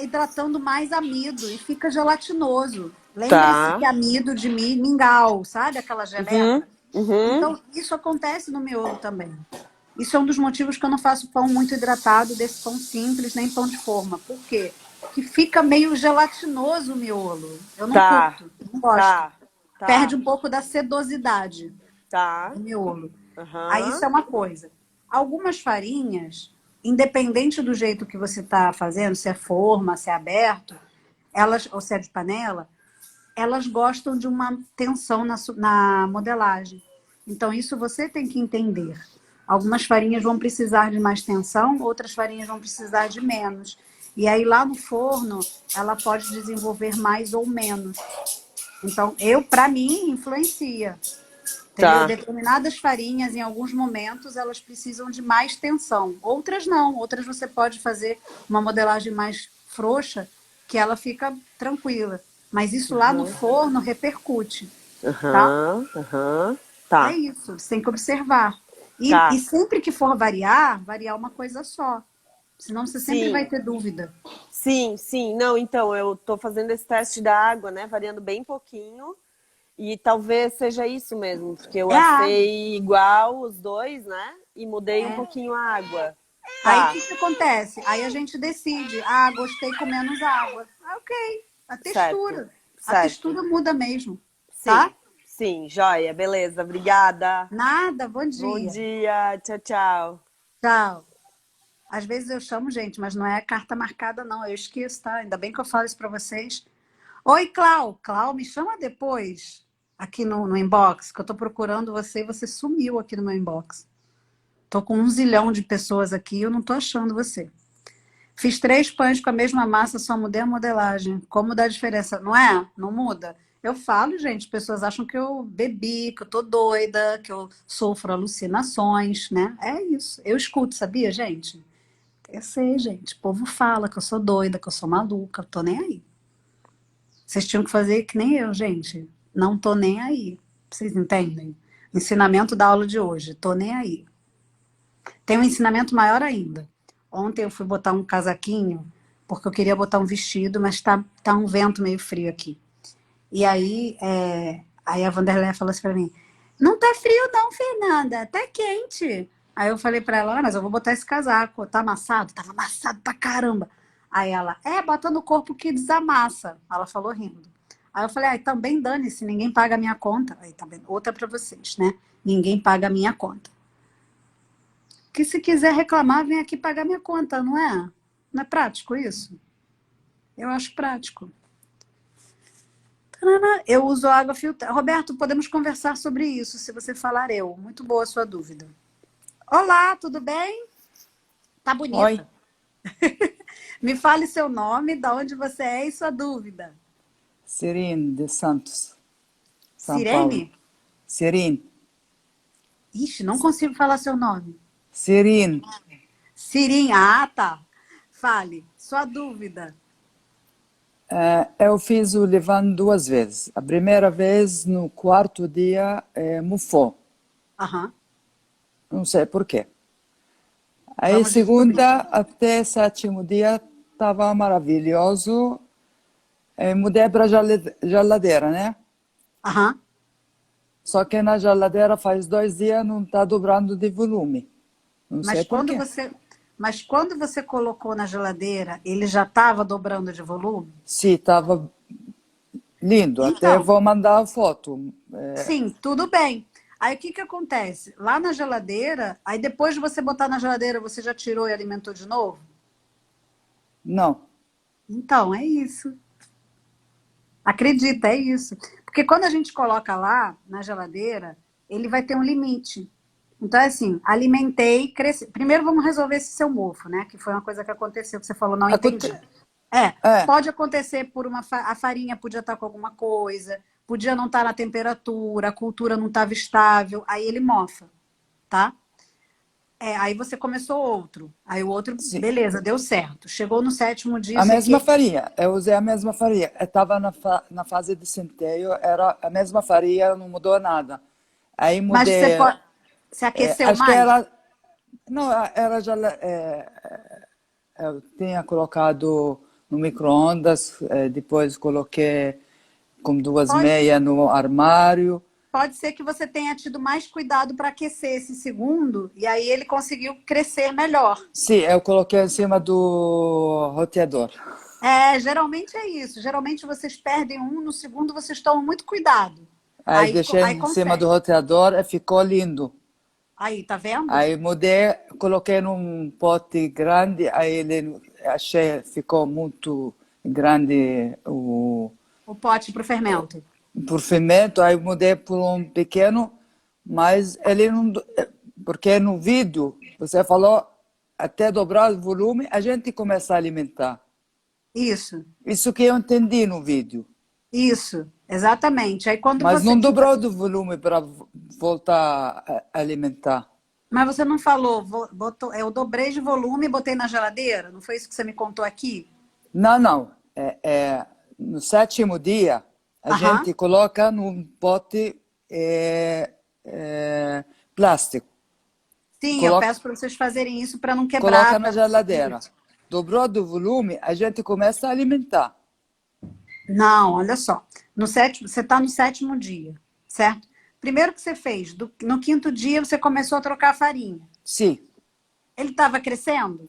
hidratando mais amido e fica gelatinoso. Lembre-se Tá. que amido de mingau, sabe? Aquela Uhum. geleca. Uhum. Então, isso acontece no miolo também. Isso é um dos motivos que eu não faço pão muito hidratado, desse pão simples, nem pão de forma. Por quê? Que fica meio gelatinoso o miolo. Eu não Tá. curto, não gosto. Tá. Perde Tá. um pouco da sedosidade Tá. do miolo. Aí isso Aham. é uma coisa. Algumas farinhas, independente do jeito que você está fazendo, se é forma, se é aberto, ou se é de panela, elas gostam de uma tensão na modelagem. Então, isso você tem que entender. Algumas farinhas vão precisar de mais tensão, outras farinhas vão precisar de menos. E aí, lá no forno, ela pode desenvolver mais ou menos. Então, para mim, influencia. Entendeu? Tá. Determinadas farinhas, em alguns momentos, elas precisam de mais tensão. Outras não. Outras você pode fazer uma modelagem mais frouxa, que ela fica tranquila. Mas isso lá no forno repercute, tá? Aham. É Tá. isso, você tem que observar. E Tá. sempre que for variar uma coisa só. Senão você sempre vai Sim. ter dúvida. Sim. Não, então, eu tô fazendo esse teste da água, né? Variando bem pouquinho. E talvez seja isso mesmo, porque eu É a água. assei igual os dois, né? E mudei um É. pouquinho a água. Aí o Tá. que que acontece? Aí a gente decide. Gostei com menos água. Ok. A Certo. textura. A Certo. textura muda mesmo, Sim. tá? Sim, joia. Beleza. Obrigada. Nada, bom Bom dia. dia. Tchau, tchau. Tchau. Às vezes eu chamo gente, mas não é carta marcada, não. Eu esqueço, tá? Ainda bem que eu falo isso pra vocês. Oi, Clau. Clau, me chama depois aqui no inbox, que eu tô procurando você e você sumiu aqui no meu inbox. Tô com 1 zilhão de pessoas aqui e eu não tô achando você. Fiz 3 pães com a mesma massa, só mudei a modelagem. Como dá diferença? Não é? Não muda? Eu falo, gente, pessoas acham que eu bebi, que eu tô doida, que eu sofro alucinações, né? É isso. Eu escuto, sabia, gente? Eu sei, gente. O povo fala que eu sou doida, que eu sou maluca. Eu tô nem aí. Vocês tinham que fazer que nem eu, gente. Não tô nem aí. Vocês entendem? Ensinamento da aula de hoje. Tô nem aí. Tem um ensinamento maior ainda. Ontem eu fui botar um casaquinho, porque eu queria botar um vestido, mas tá um vento meio frio aqui. E aí a Vanderlei falou assim pra mim, não tá frio não, Fernanda, tá quente. Aí eu falei pra ela, mas eu vou botar esse casaco, tá amassado? Tava amassado pra caramba. Aí ela, bota no corpo que desamassa. Ela falou rindo. Aí eu falei, também dane-se, ninguém paga a minha conta. Aí tá vendo? Outra pra vocês, né? Ninguém paga a minha conta. Que se quiser reclamar, vem aqui pagar minha conta, não é? Não é prático isso? Eu acho prático. Eu uso água filtrada. Roberto, podemos conversar sobre isso, se você falar eu. Muito boa a sua dúvida. Olá, tudo bem? Tá bonita. Oi, Me fale seu nome, de onde você é e sua dúvida. Serine de Santos, São Paulo. Sirene? Serine, Ixi, não consigo falar seu nome. Serine, Sirinha, tá. Fale, sua dúvida. eu fiz o levain 2 vezes. A primeira vez, no quarto dia, mufou. Aham, Não sei por quê. Aí, vamos descobrir. segunda até 7º dia, estava maravilhoso. Mudei para geladeira, né? Aham, Só que na geladeira faz 2 dias não está dobrando de volume. Não sei Mas por quando quê. você colocou na geladeira, ele já estava dobrando de volume? Sim, estava lindo. Até Então, vou mandar a foto. sim, tudo bem. Aí o que que acontece? Lá na geladeira, aí depois de você botar na geladeira, você já tirou e alimentou de novo? Não. Então, é isso. Acredita, é isso. Porque quando a gente coloca lá na geladeira, ele vai ter um limite. Então, é assim, alimentei, cresci. Primeiro vamos resolver esse seu mofo, né? Que foi uma coisa que aconteceu, que você falou, não entendi. É, Pode acontecer por a farinha podia estar com alguma coisa, podia não estar na temperatura, a cultura não estava estável, aí ele mofa, tá? Aí você começou outro. Aí o outro, sim. beleza, deu certo. Chegou no 7º dia, A você mesma que... farinha. Eu usei a mesma farinha. Eu estava na fase de centeio, era a mesma farinha, não mudou nada. Aí Mas você mudei. pode... Você aqueceu Acho que mais? era. Não, era já. Eu tinha colocado no micro-ondas, depois coloquei com 2 meias no armário. Pode ser que você tenha tido mais cuidado para aquecer esse segundo, e aí ele conseguiu crescer melhor. Sim, eu coloquei em cima do roteador. Geralmente é isso. Geralmente vocês perdem um, no segundo vocês tomam muito cuidado. Aí deixei Aí em cima do consegue. roteador e ficou lindo. Aí, tá vendo? Aí mudei, coloquei num pote grande, aí ele achei ficou muito grande O pote para o fermento. por fermento, aí mudei por um pequeno, mas ele não, porque no vídeo você falou até dobrar o volume, a gente começa a alimentar. Isso, Isso que eu entendi no vídeo, exatamente. Aí quando mas você não tiver... dobrou do volume para voltar a alimentar. Mas você não falou, eu dobrei de volume e botei na geladeira? Não foi isso que você me contou aqui? Não, não. No 7º dia, a Aham. gente coloca num pote plástico. Sim, eu Coloca, peço para vocês fazerem isso para não coloca quebrar. na geladeira. Dobrou do volume, a gente começa a alimentar. Não, olha só. Você está no 7º dia, certo? Primeiro que você fez, no 5º dia você começou a trocar a farinha. Sim, Ele estava crescendo?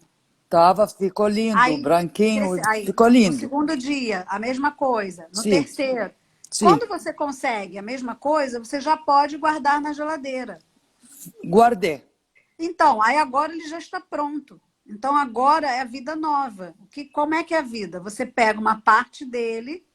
ficou lindo, Aí, branquinho, aí, ficou no lindo. 2º dia, a mesma coisa. No Sim, 3º. sim. Quando você consegue a mesma coisa, você já pode guardar na geladeira. Guardei. Então, aí agora ele já está pronto. Então agora é a vida nova. Como é que é a vida? Você pega uma parte dele,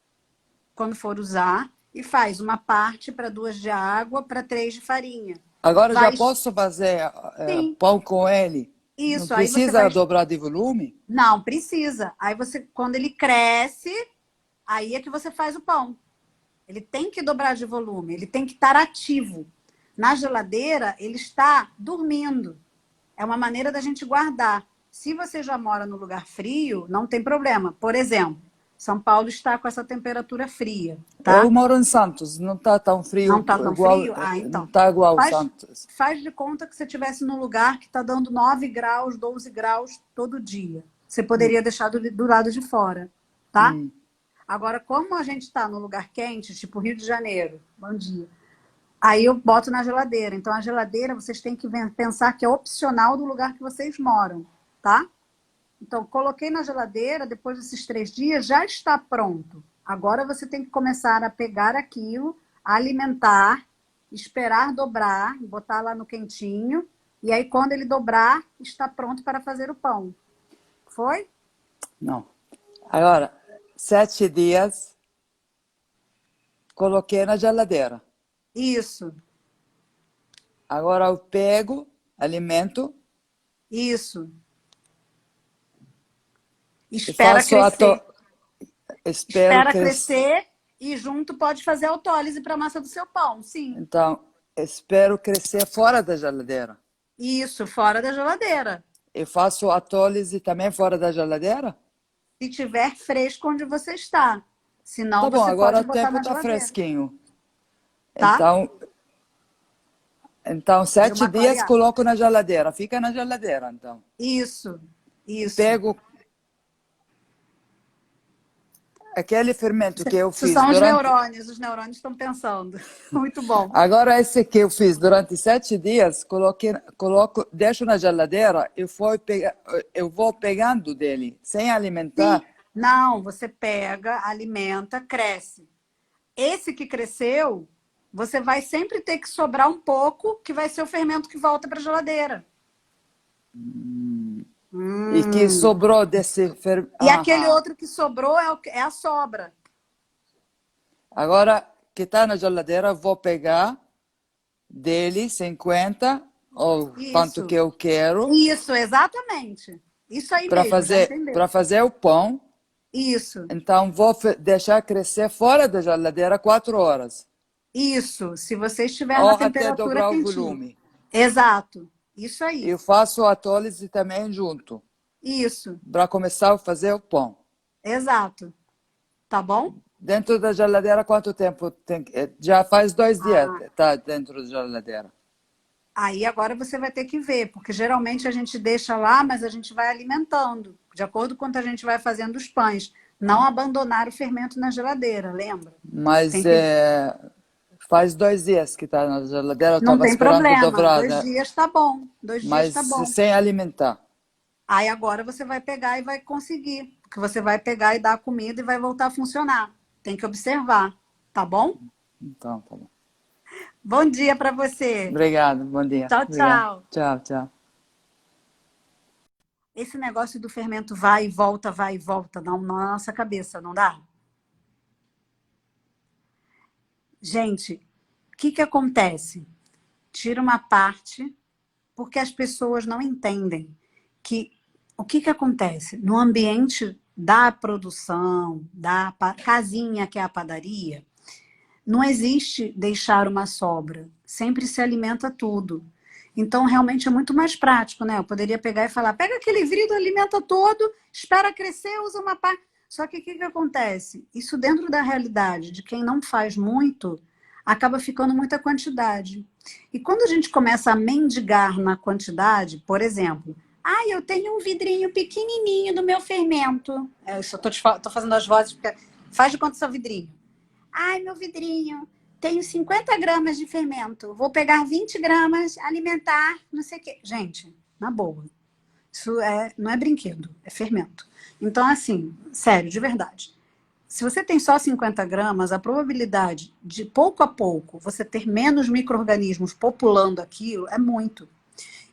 quando for usar, e faz uma parte para 2 de água, para 3 de farinha. Agora já Vai, posso fazer sim, pão com ele? Não isso. Aí você precisa vai... dobrar de volume? Não, precisa. Aí você, quando ele cresce, aí é que você faz o pão. Ele tem que dobrar de volume, ele tem que estar ativo. Na geladeira, ele está dormindo. É uma maneira da gente guardar. Se você já mora no lugar frio, não tem problema. Por exemplo, São Paulo está com essa temperatura fria, tá? Eu moro em Santos, não está tão frio Não está tão igual, frio? Ah, não então. está igual Faz, Santos. faz de conta que você estivesse num lugar que está dando 9 graus, 12 graus todo dia. Você poderia deixar do lado de fora, tá? Agora, como a gente está no lugar quente, tipo Rio de Janeiro, bom dia, aí eu boto na geladeira. Então, a geladeira, vocês têm que pensar que é opcional do lugar que vocês moram, tá? Então, coloquei na geladeira, depois desses 3 dias, já está pronto. Agora você tem que começar a pegar aquilo, alimentar, esperar dobrar, botar lá no quentinho, e aí quando ele dobrar, está pronto para fazer o pão. Foi? Não. Agora, 7 dias, coloquei na geladeira. Isso, Agora eu pego, alimento isso. e Espera faço a crescer. espero Espera crescer. crescer e junto pode fazer autólise para a massa do seu pão, sim. Então, espero crescer fora da geladeira. Isso, fora da geladeira. E faço a autólise também fora da geladeira? Se tiver fresco onde você está. Senão Tá bom, você agora pode o botar tempo na está geladeira. fresquinho. Tá? Então De 7 uma dias clareada. coloco na geladeira. Fica na geladeira, então. Isso, isso. Pego. aquele fermento que eu Isso fiz são durante... os neurônios estão pensando. Muito bom. Agora, esse que eu fiz durante 7 dias, deixo na geladeira e eu vou pegando dele, sem Sim. alimentar. Não, você pega, alimenta, cresce. Esse que cresceu, você vai sempre ter que sobrar um pouco, que vai ser o fermento que volta para a geladeira. E que sobrou desse fermento. E aquele outro que sobrou é a sobra. Agora, que está na geladeira, eu vou pegar dele 50, ou quanto Isso. que eu quero, Isso, exatamente. Isso aí para mesmo, já fazer, entendeu? o pão. Isso, Então, vou deixar crescer fora da geladeira 4 horas. isso. Se você estiver Ou na até temperatura dobrar o quentinha. volume. Exato. Isso aí. Eu faço a tólise também junto, Isso. para começar a fazer o pão. Exato. Tá bom? Dentro da geladeira, quanto tempo tem? Já faz 2 dias, tá dentro da geladeira. Aí agora você vai ter que ver, porque geralmente a gente deixa lá, mas a gente vai alimentando, de acordo com quanto a gente vai fazendo os pães. Não abandonar o fermento na geladeira, lembra? Mas Tem que... faz 2 dias que está na geladeira, eu Não estava tem esperando problema. dobrar, 2 né? dias tá bom. 2 dias Mas tá bom. sem alimentar. Aí agora você vai pegar e vai conseguir. Porque você vai pegar e dar a comida e vai voltar a funcionar. Tem que observar, tá bom? Então, tá bom. Bom dia para você. Obrigado, bom dia. Tchau, Obrigado. tchau. Tchau, tchau. Esse negócio do fermento vai e volta na nossa cabeça, não dá? Gente, o que acontece? Tira uma parte, porque as pessoas não entendem que o que acontece no ambiente da produção, da casinha que é a padaria, não existe deixar uma sobra, sempre se alimenta tudo. Então, realmente é muito mais prático, né? Eu poderia pegar e falar, pega aquele vidro, alimenta todo, espera crescer, usa uma parte. Só que o que acontece? Isso dentro da realidade de quem não faz muito, acaba ficando muita quantidade. E quando a gente começa a mendigar na quantidade, por exemplo, eu tenho um vidrinho pequenininho do meu fermento. Eu só tô fazendo as vozes, porque faz de conta seu vidrinho. Meu vidrinho, tenho 50 gramas de fermento. Vou pegar 20 gramas, alimentar, não sei o quê. Gente, na boa. Isso não é brinquedo, é fermento. Então, assim, sério, de verdade. Se você tem só 50 gramas, a probabilidade de, pouco a pouco, você ter menos micro-organismos populando aquilo é muito.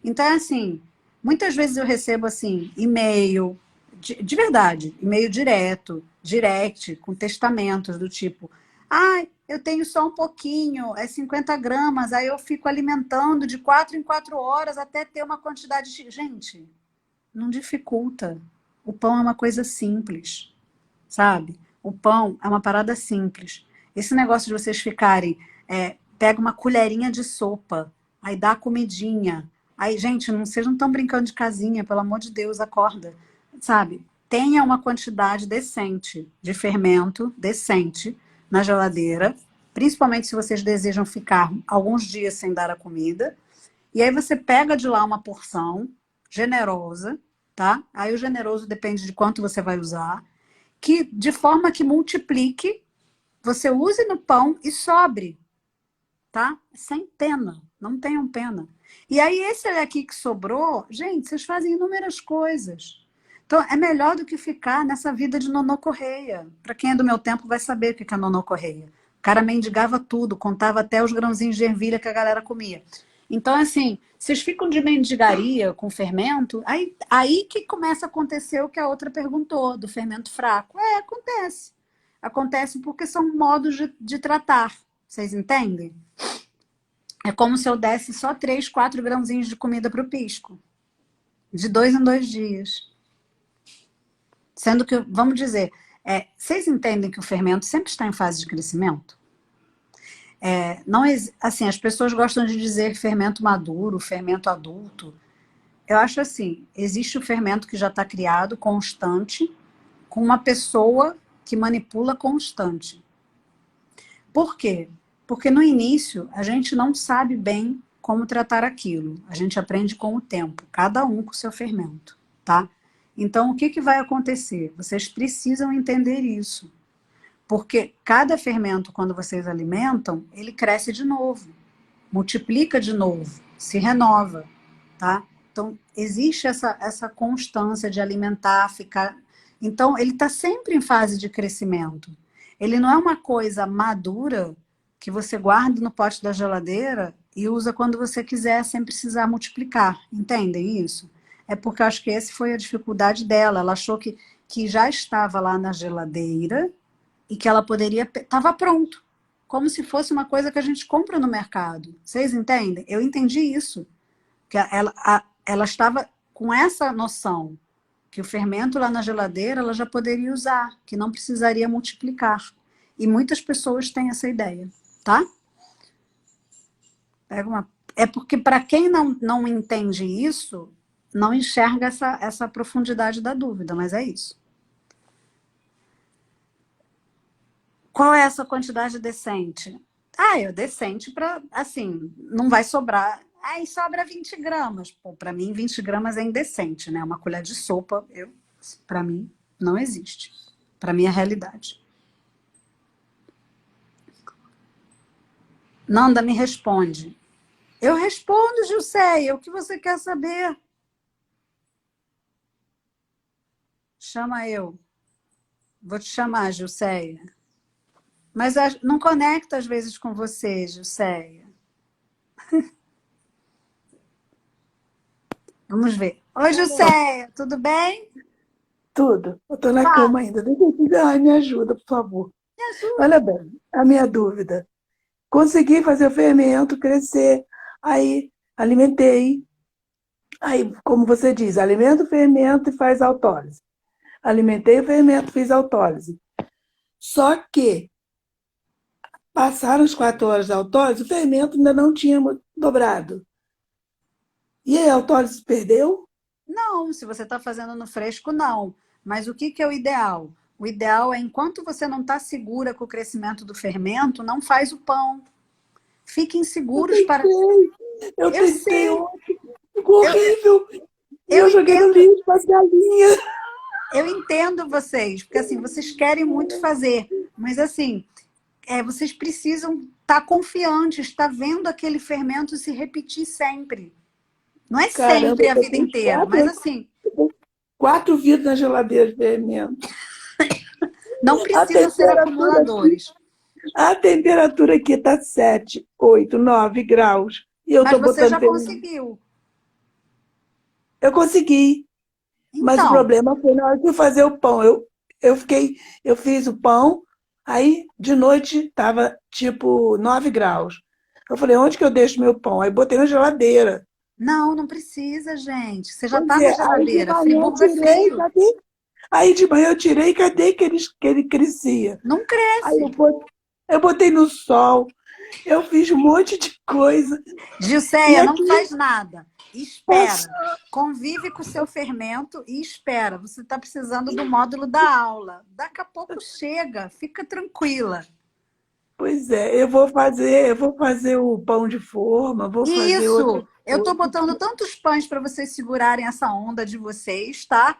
Então, é assim, muitas vezes eu recebo, assim, e-mail, de verdade, e-mail direto, direct, com testamentos do tipo, eu tenho só um pouquinho, é 50 gramas, aí eu fico alimentando de 4 em 4 horas até ter uma quantidade de... Gente, não dificulta. O pão é uma coisa simples, sabe? O pão é uma parada simples. Esse negócio de vocês ficarem, pega uma colherinha de sopa, aí dá a comidinha. Aí, gente, vocês não estão brincando de casinha, pelo amor de Deus, acorda. Sabe? Tenha uma quantidade decente de fermento, decente, na geladeira, principalmente se vocês desejam ficar alguns dias sem dar a comida. E aí você pega de lá uma porção generosa, tá? Aí o generoso depende de quanto você vai usar, que de forma que multiplique, você use no pão e sobre, tá? Sem pena, não tenham pena. E aí esse aqui que sobrou, gente, vocês fazem inúmeras coisas. Então é melhor do que ficar nessa vida de Nonô Correia. Para quem é do meu tempo vai saber o que é Nonô Correia. O cara mendigava tudo, contava até os grãozinhos de ervilha que a galera comia. Então, assim, vocês ficam de mendigaria com fermento, aí que começa a acontecer o que a outra perguntou, do fermento fraco. Acontece. Acontece porque são modos de tratar. Vocês entendem? É como se eu desse só 3, 4 grãozinhos de comida para o pisco. De 2 em 2 dias. Sendo que, vamos dizer, vocês entendem que o fermento sempre está em fase de crescimento? Não, assim, as pessoas gostam de dizer fermento maduro, fermento adulto. Eu acho assim, existe o fermento que já está criado, constante, com uma pessoa que manipula constante. Por quê? Porque no início a gente não sabe bem como tratar aquilo. A gente aprende com o tempo, cada um com o seu fermento, tá? Então, o que vai acontecer? Vocês precisam entender isso. Porque cada fermento, quando vocês alimentam, ele cresce de novo, multiplica de novo, se renova, tá? Então, existe essa constância de alimentar, ficar... Então, ele está sempre em fase de crescimento. Ele não é uma coisa madura que você guarda no pote da geladeira e usa quando você quiser, sem precisar multiplicar. Entendem isso? É porque eu acho que essa foi a dificuldade dela. Ela achou que já estava lá na geladeira e que ela poderia... Estava pronto. Como se fosse uma coisa que a gente compra no mercado. Vocês entendem? Eu entendi isso. Que ela estava com essa noção que o fermento lá na geladeira ela já poderia usar, que não precisaria multiplicar. E muitas pessoas têm essa ideia, tá? É porque para quem não entende isso, não enxerga essa profundidade da dúvida, mas é isso. Qual é essa quantidade decente? É decente para, assim, não vai sobrar... Aí sobra 20 gramas. Pô, para mim, 20 gramas é indecente, né? Uma colher de sopa, para mim, não existe. Para mim, é realidade. Nanda, me responde. Eu respondo, Gilceia. O que você quer saber? Chama eu. Vou te chamar, Gilceia. Mas não conecta às vezes com você, Gilceia. Vamos ver. Oi, Jusceia, tudo bem? Tudo. Eu estou na cama ainda. Ai, me ajuda, por favor. Me ajuda. Olha bem, a minha dúvida. Consegui fazer o fermento crescer, aí alimentei. Aí, como você diz, alimenta o fermento e faz autólise. Alimentei o fermento, fiz autólise. Só que, passaram as 4 horas da autólise, o fermento ainda não tinha dobrado. E aí, a autólise se perdeu? Não, se você está fazendo no fresco, não. Mas o que é o ideal? O ideal é, enquanto você não está segura com o crescimento do fermento, não faz o pão. Fiquem seguros para... Eu sei. tentei ontem. Ficou horrível. Eu joguei no lixo para as galinhas. Eu entendo vocês, porque assim, vocês querem muito fazer. Mas assim, vocês precisam estar confiantes, estar vendo aquele fermento se repetir sempre. Não é sempre a vida inteira, mas assim... 4 vidros na geladeira de fermento. Não precisa ser acumuladores. A temperatura aqui está 7, 8, 9 graus. E eu mas você já botando conseguiu. Eu consegui. Então, mas o problema foi na hora de eu fazer o pão. Eu fiz o pão, aí de noite estava tipo 9 graus. Eu falei, onde que eu deixo meu pão? Aí botei na geladeira. Não precisa, gente. Você já está na geladeira. Friburgo é frio. Aí de manhã eu tirei, cadê que ele crescia? Não cresce. Aí eu botei no sol, eu fiz um monte de coisa. Gilceia, não faz nada. Espera. Convive com o seu fermento e espera. Você está precisando do módulo da aula. Daqui a pouco chega. Fica tranquila. Pois é, eu vou fazer o pão de forma, vou fazer Isso! Eu estou botando tantos pães para vocês segurarem essa onda de vocês, tá?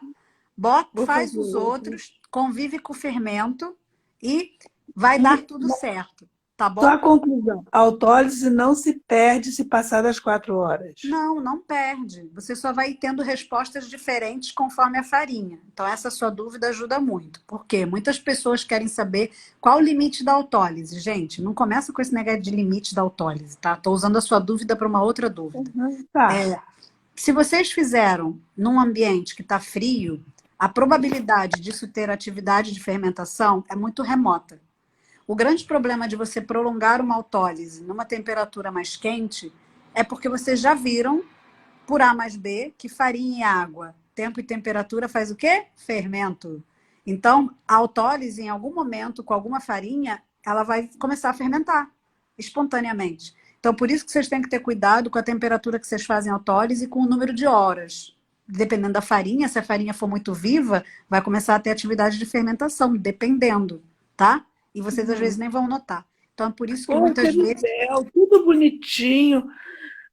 Faz os outros, convive com o fermento e vai dar tudo certo, tá bom? Só a conclusão, a autólise não se perde se passar das 4 horas. Não perde. Você só vai tendo respostas diferentes conforme a farinha. Então essa sua dúvida ajuda muito. Por quê? Muitas pessoas querem saber qual o limite da autólise. Gente, não começa com esse negócio de limite da autólise, tá? Estou usando a sua dúvida para uma outra dúvida. Tá. Se vocês fizeram num ambiente que está frio, a probabilidade disso ter atividade de fermentação é muito remota. O grande problema de você prolongar uma autólise numa temperatura mais quente é porque vocês já viram, por A mais B, que farinha e água, tempo e temperatura faz o quê? Fermento. Então, a autólise, em algum momento, com alguma farinha, ela vai começar a fermentar espontaneamente. Então, por isso que vocês têm que ter cuidado com a temperatura que vocês fazem a autólise e com o número de horas. Dependendo da farinha, se a farinha for muito viva, vai começar a ter atividade de fermentação, dependendo, tá? E vocês, às vezes, nem vão notar. Então, é por isso que muitas vezes... Céu, tudo bonitinho.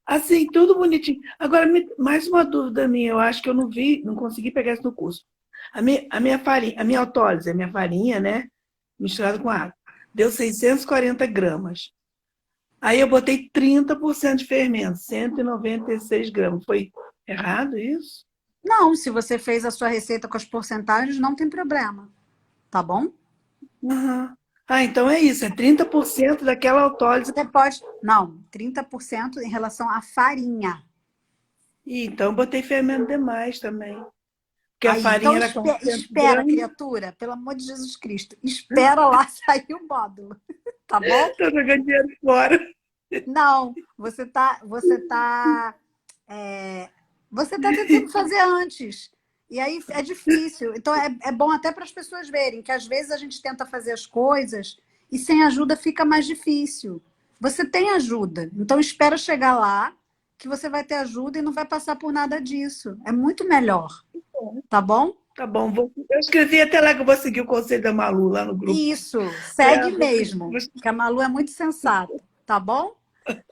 Assim, tudo bonitinho. Agora, mais uma dúvida minha. Eu acho que eu não consegui pegar isso no curso. A minha farinha, a minha autólise, a minha farinha, né? misturado com água. Deu 640 gramas. Aí eu botei 30% de fermento, 196 gramas. Foi errado isso? Não, se você fez a sua receita com as porcentagens, não tem problema. Tá bom? Aham. Ah, então é isso, é 30% daquela autólise. Você pode. Não, 30% em relação à farinha. Ih, então eu botei fermento demais também. Porque a Aí, farinha então era 400 espera, gramas. criatura, pelo amor de Jesus Cristo. Espera lá sair o módulo. Tá bom? Tô jogando dinheiro fora. Não, você tá tentando fazer antes. E aí é difícil. Então é bom até para as pessoas verem que às vezes a gente tenta fazer as coisas e sem ajuda fica mais difícil. Você tem ajuda, então espera chegar lá que você vai ter ajuda e não vai passar por nada disso. É muito melhor, tá bom? Tá bom, eu escrevi até lá que eu vou seguir o conselho da Malu lá no grupo. Isso, segue É, mesmo, que a Malu é muito sensata, tá bom?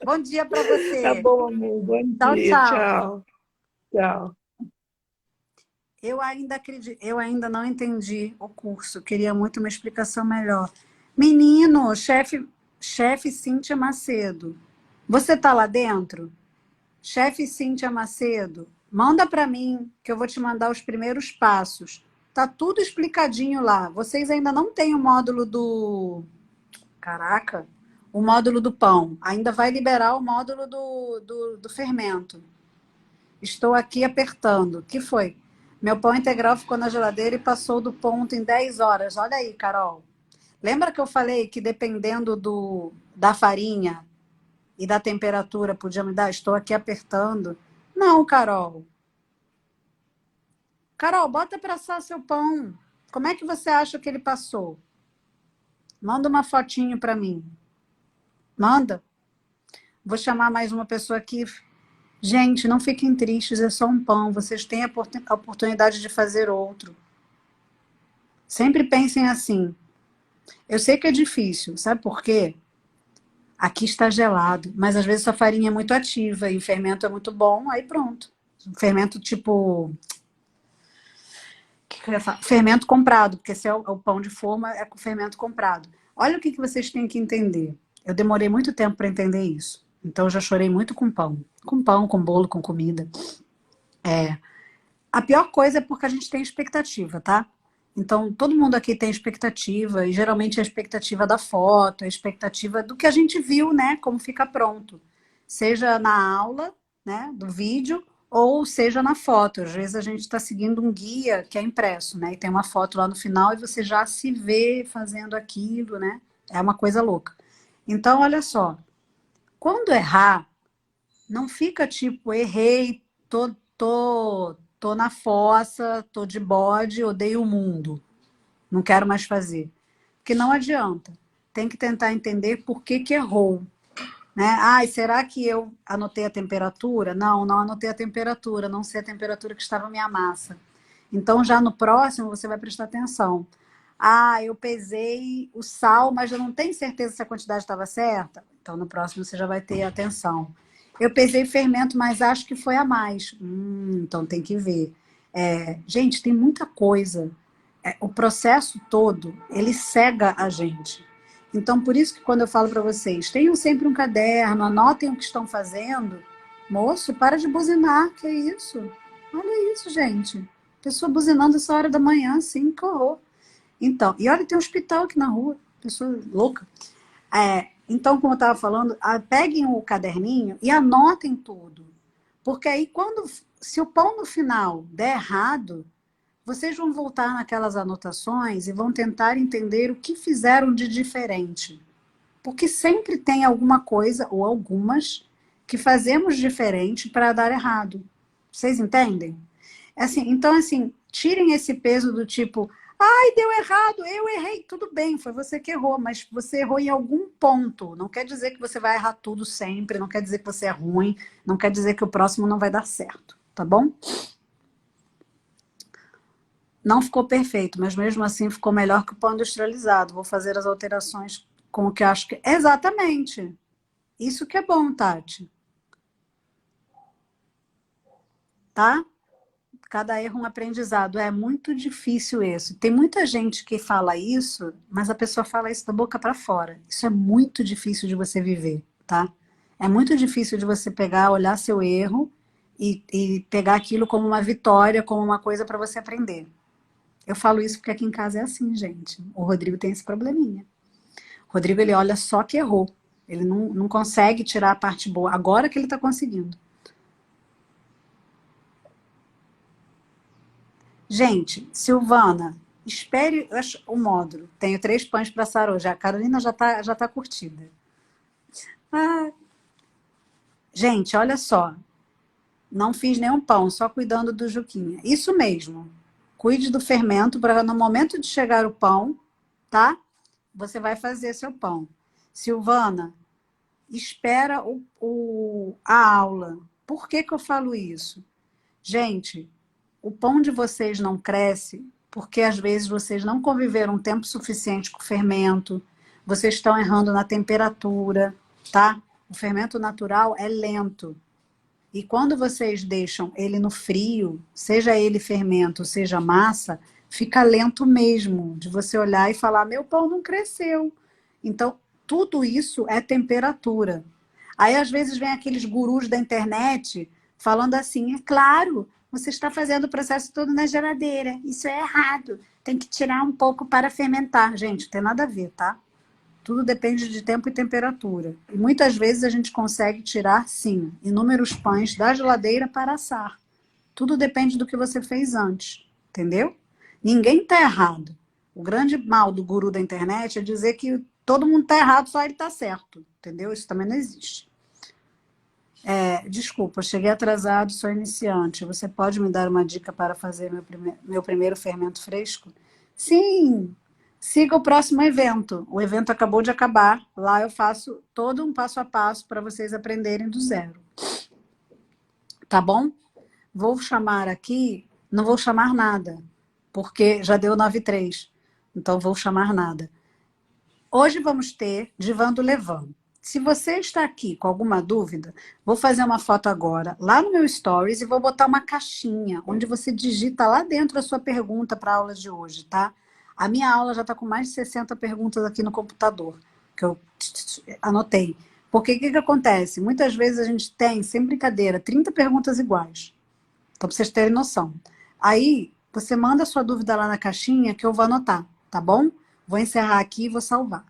Bom dia para Tá você. bom, amor. Bom Tchau, dia. tchau. Tchau. Tchau. Eu ainda não entendi o curso, queria muito uma explicação melhor. Menino, chefe Cíntia Macedo, você tá lá dentro? Chefe Cíntia Macedo, manda para mim que eu vou te mandar os primeiros passos. Tá tudo explicadinho lá. Vocês ainda não têm o módulo do... Caraca, o módulo do pão. Ainda vai liberar o módulo do fermento. Estou aqui apertando. O que foi? Meu pão integral ficou na geladeira e passou do ponto em 10 horas. Olha aí, Carol. Lembra que eu falei que dependendo da farinha e da temperatura podia me dar? Estou aqui apertando. Não, Carol. Carol, bota para assar seu pão. Como é que você acha que ele passou? Manda uma fotinho para mim. Manda. Vou chamar mais uma pessoa aqui. Gente, não fiquem tristes, é só um pão. Vocês têm a oportunidade de fazer outro. Sempre pensem assim. Eu sei que é difícil, sabe por quê? Aqui está gelado, mas às vezes a farinha é muito ativa e o fermento é muito bom, aí pronto. Fermento tipo... que eu ia falar? Fermento comprado, porque se é o pão de forma, é com fermento comprado. Olha o que vocês têm que entender. Eu demorei muito tempo para entender isso. Então eu já chorei muito com pão. Com pão, com bolo, com comida. A pior coisa é porque a gente tem expectativa, tá? Então, todo mundo aqui tem expectativa, e geralmente é a expectativa da foto, a expectativa do que a gente viu, né? Como fica pronto. Seja na aula, né? Do vídeo, ou seja na foto. Às vezes a gente está seguindo um guia que é impresso, né? E tem uma foto lá no final e você já se vê fazendo aquilo, né? É uma coisa louca. Então, olha só. Quando errar, não fica tipo, errei, tô na fossa, tô de bode, odeio o mundo. Não quero mais fazer. Porque não adianta. Tem que tentar entender por que errou. Né? Ai, será que eu anotei a temperatura? Não, não anotei a temperatura. Não sei a temperatura que estava a minha massa. Então, já no próximo, você vai prestar atenção. Ah, eu pesei o sal, mas eu não tenho certeza se a quantidade estava certa. Então, no próximo, você já vai ter atenção. Eu pesei fermento, mas acho que foi a mais. Então, tem que ver. Gente, tem muita coisa. O processo todo, ele cega a gente. Então, por isso que quando eu falo para vocês, tenham sempre um caderno, anotem o que estão fazendo. Moço, para de buzinar, que é isso? Olha isso, gente. Pessoa buzinando essa hora da manhã, assim, que horror. Então, e olha, tem um hospital aqui na rua, pessoa louca. Então, como eu estava falando, peguem o caderninho e anotem tudo. Porque aí, se o pão no final der errado, vocês vão voltar naquelas anotações e vão tentar entender o que fizeram de diferente. Porque sempre tem alguma coisa, ou algumas, que fazemos diferente para dar errado. Vocês entendem? Então, tirem esse peso do tipo... Ai, deu errado, eu errei. Tudo bem, foi você que errou, mas você errou em algum ponto. Não quer dizer que você vai errar tudo sempre, não quer dizer que você é ruim, não quer dizer que o próximo não vai dar certo, tá bom? Não ficou perfeito, mas mesmo assim ficou melhor que o pão industrializado. Vou fazer as alterações com o que eu acho que... Exatamente. Isso que é bom, Tati. Tá? Cada erro é um aprendizado. É muito difícil isso. Tem muita gente que fala isso, mas a pessoa fala isso da boca para fora. Isso é muito difícil de você viver, tá? É muito difícil de você pegar, olhar seu erro e pegar aquilo como uma vitória, como uma coisa para você aprender. Eu falo isso porque aqui em casa é assim, gente. O Rodrigo tem esse probleminha. O Rodrigo, ele olha só que errou. Ele não consegue tirar a parte boa. Agora que ele está conseguindo. Gente, Silvana, espere o módulo. Tenho 3 pães para assar hoje. A Carolina já tá curtida. Ah. Gente, olha só. Não fiz nenhum pão, só cuidando do Juquinha. Isso mesmo. Cuide do fermento para no momento de chegar o pão, tá? Você vai fazer seu pão. Silvana, espera a aula. Por que eu falo isso? Gente, o pão de vocês não cresce porque às vezes vocês não conviveram um tempo suficiente com o fermento, vocês estão errando na temperatura, tá? O fermento natural é lento. E quando vocês deixam ele no frio, seja ele fermento, seja massa, fica lento mesmo, de você olhar e falar, meu pão não cresceu. Então, tudo isso é temperatura. Aí, às vezes, vem aqueles gurus da internet falando assim, é claro, você está fazendo o processo todo na geladeira, isso é errado, tem que tirar um pouco para fermentar. Gente, não tem nada a ver, tá? Tudo depende de tempo e temperatura. E muitas vezes a gente consegue tirar, sim, inúmeros pães da geladeira para assar. Tudo depende do que você fez antes, entendeu? Ninguém está errado. O grande mal do guru da internet é dizer que todo mundo está errado, só ele está certo, entendeu? Isso também não existe. Desculpa, cheguei atrasado, sou iniciante. Você pode me dar uma dica para fazer meu primeiro fermento fresco? Sim! Siga o próximo evento. O evento acabou de acabar. Lá eu faço todo um passo a passo para vocês aprenderem do zero. Tá bom? Vou chamar aqui, não vou chamar nada, porque já deu 9:03. Então vou chamar nada. Hoje vamos ter Divando Levando. Se você está aqui com alguma dúvida, vou fazer uma foto agora lá no meu Stories e vou botar uma caixinha onde você digita lá dentro a sua pergunta para a aula de hoje, tá? A minha aula já está com mais de 60 perguntas aqui no computador, que eu anotei. Porque o que acontece? Muitas vezes a gente tem, sem brincadeira, 30 perguntas iguais. Então, para vocês terem noção. Aí, você manda a sua dúvida lá na caixinha que eu vou anotar, tá bom? Vou encerrar aqui e vou salvar.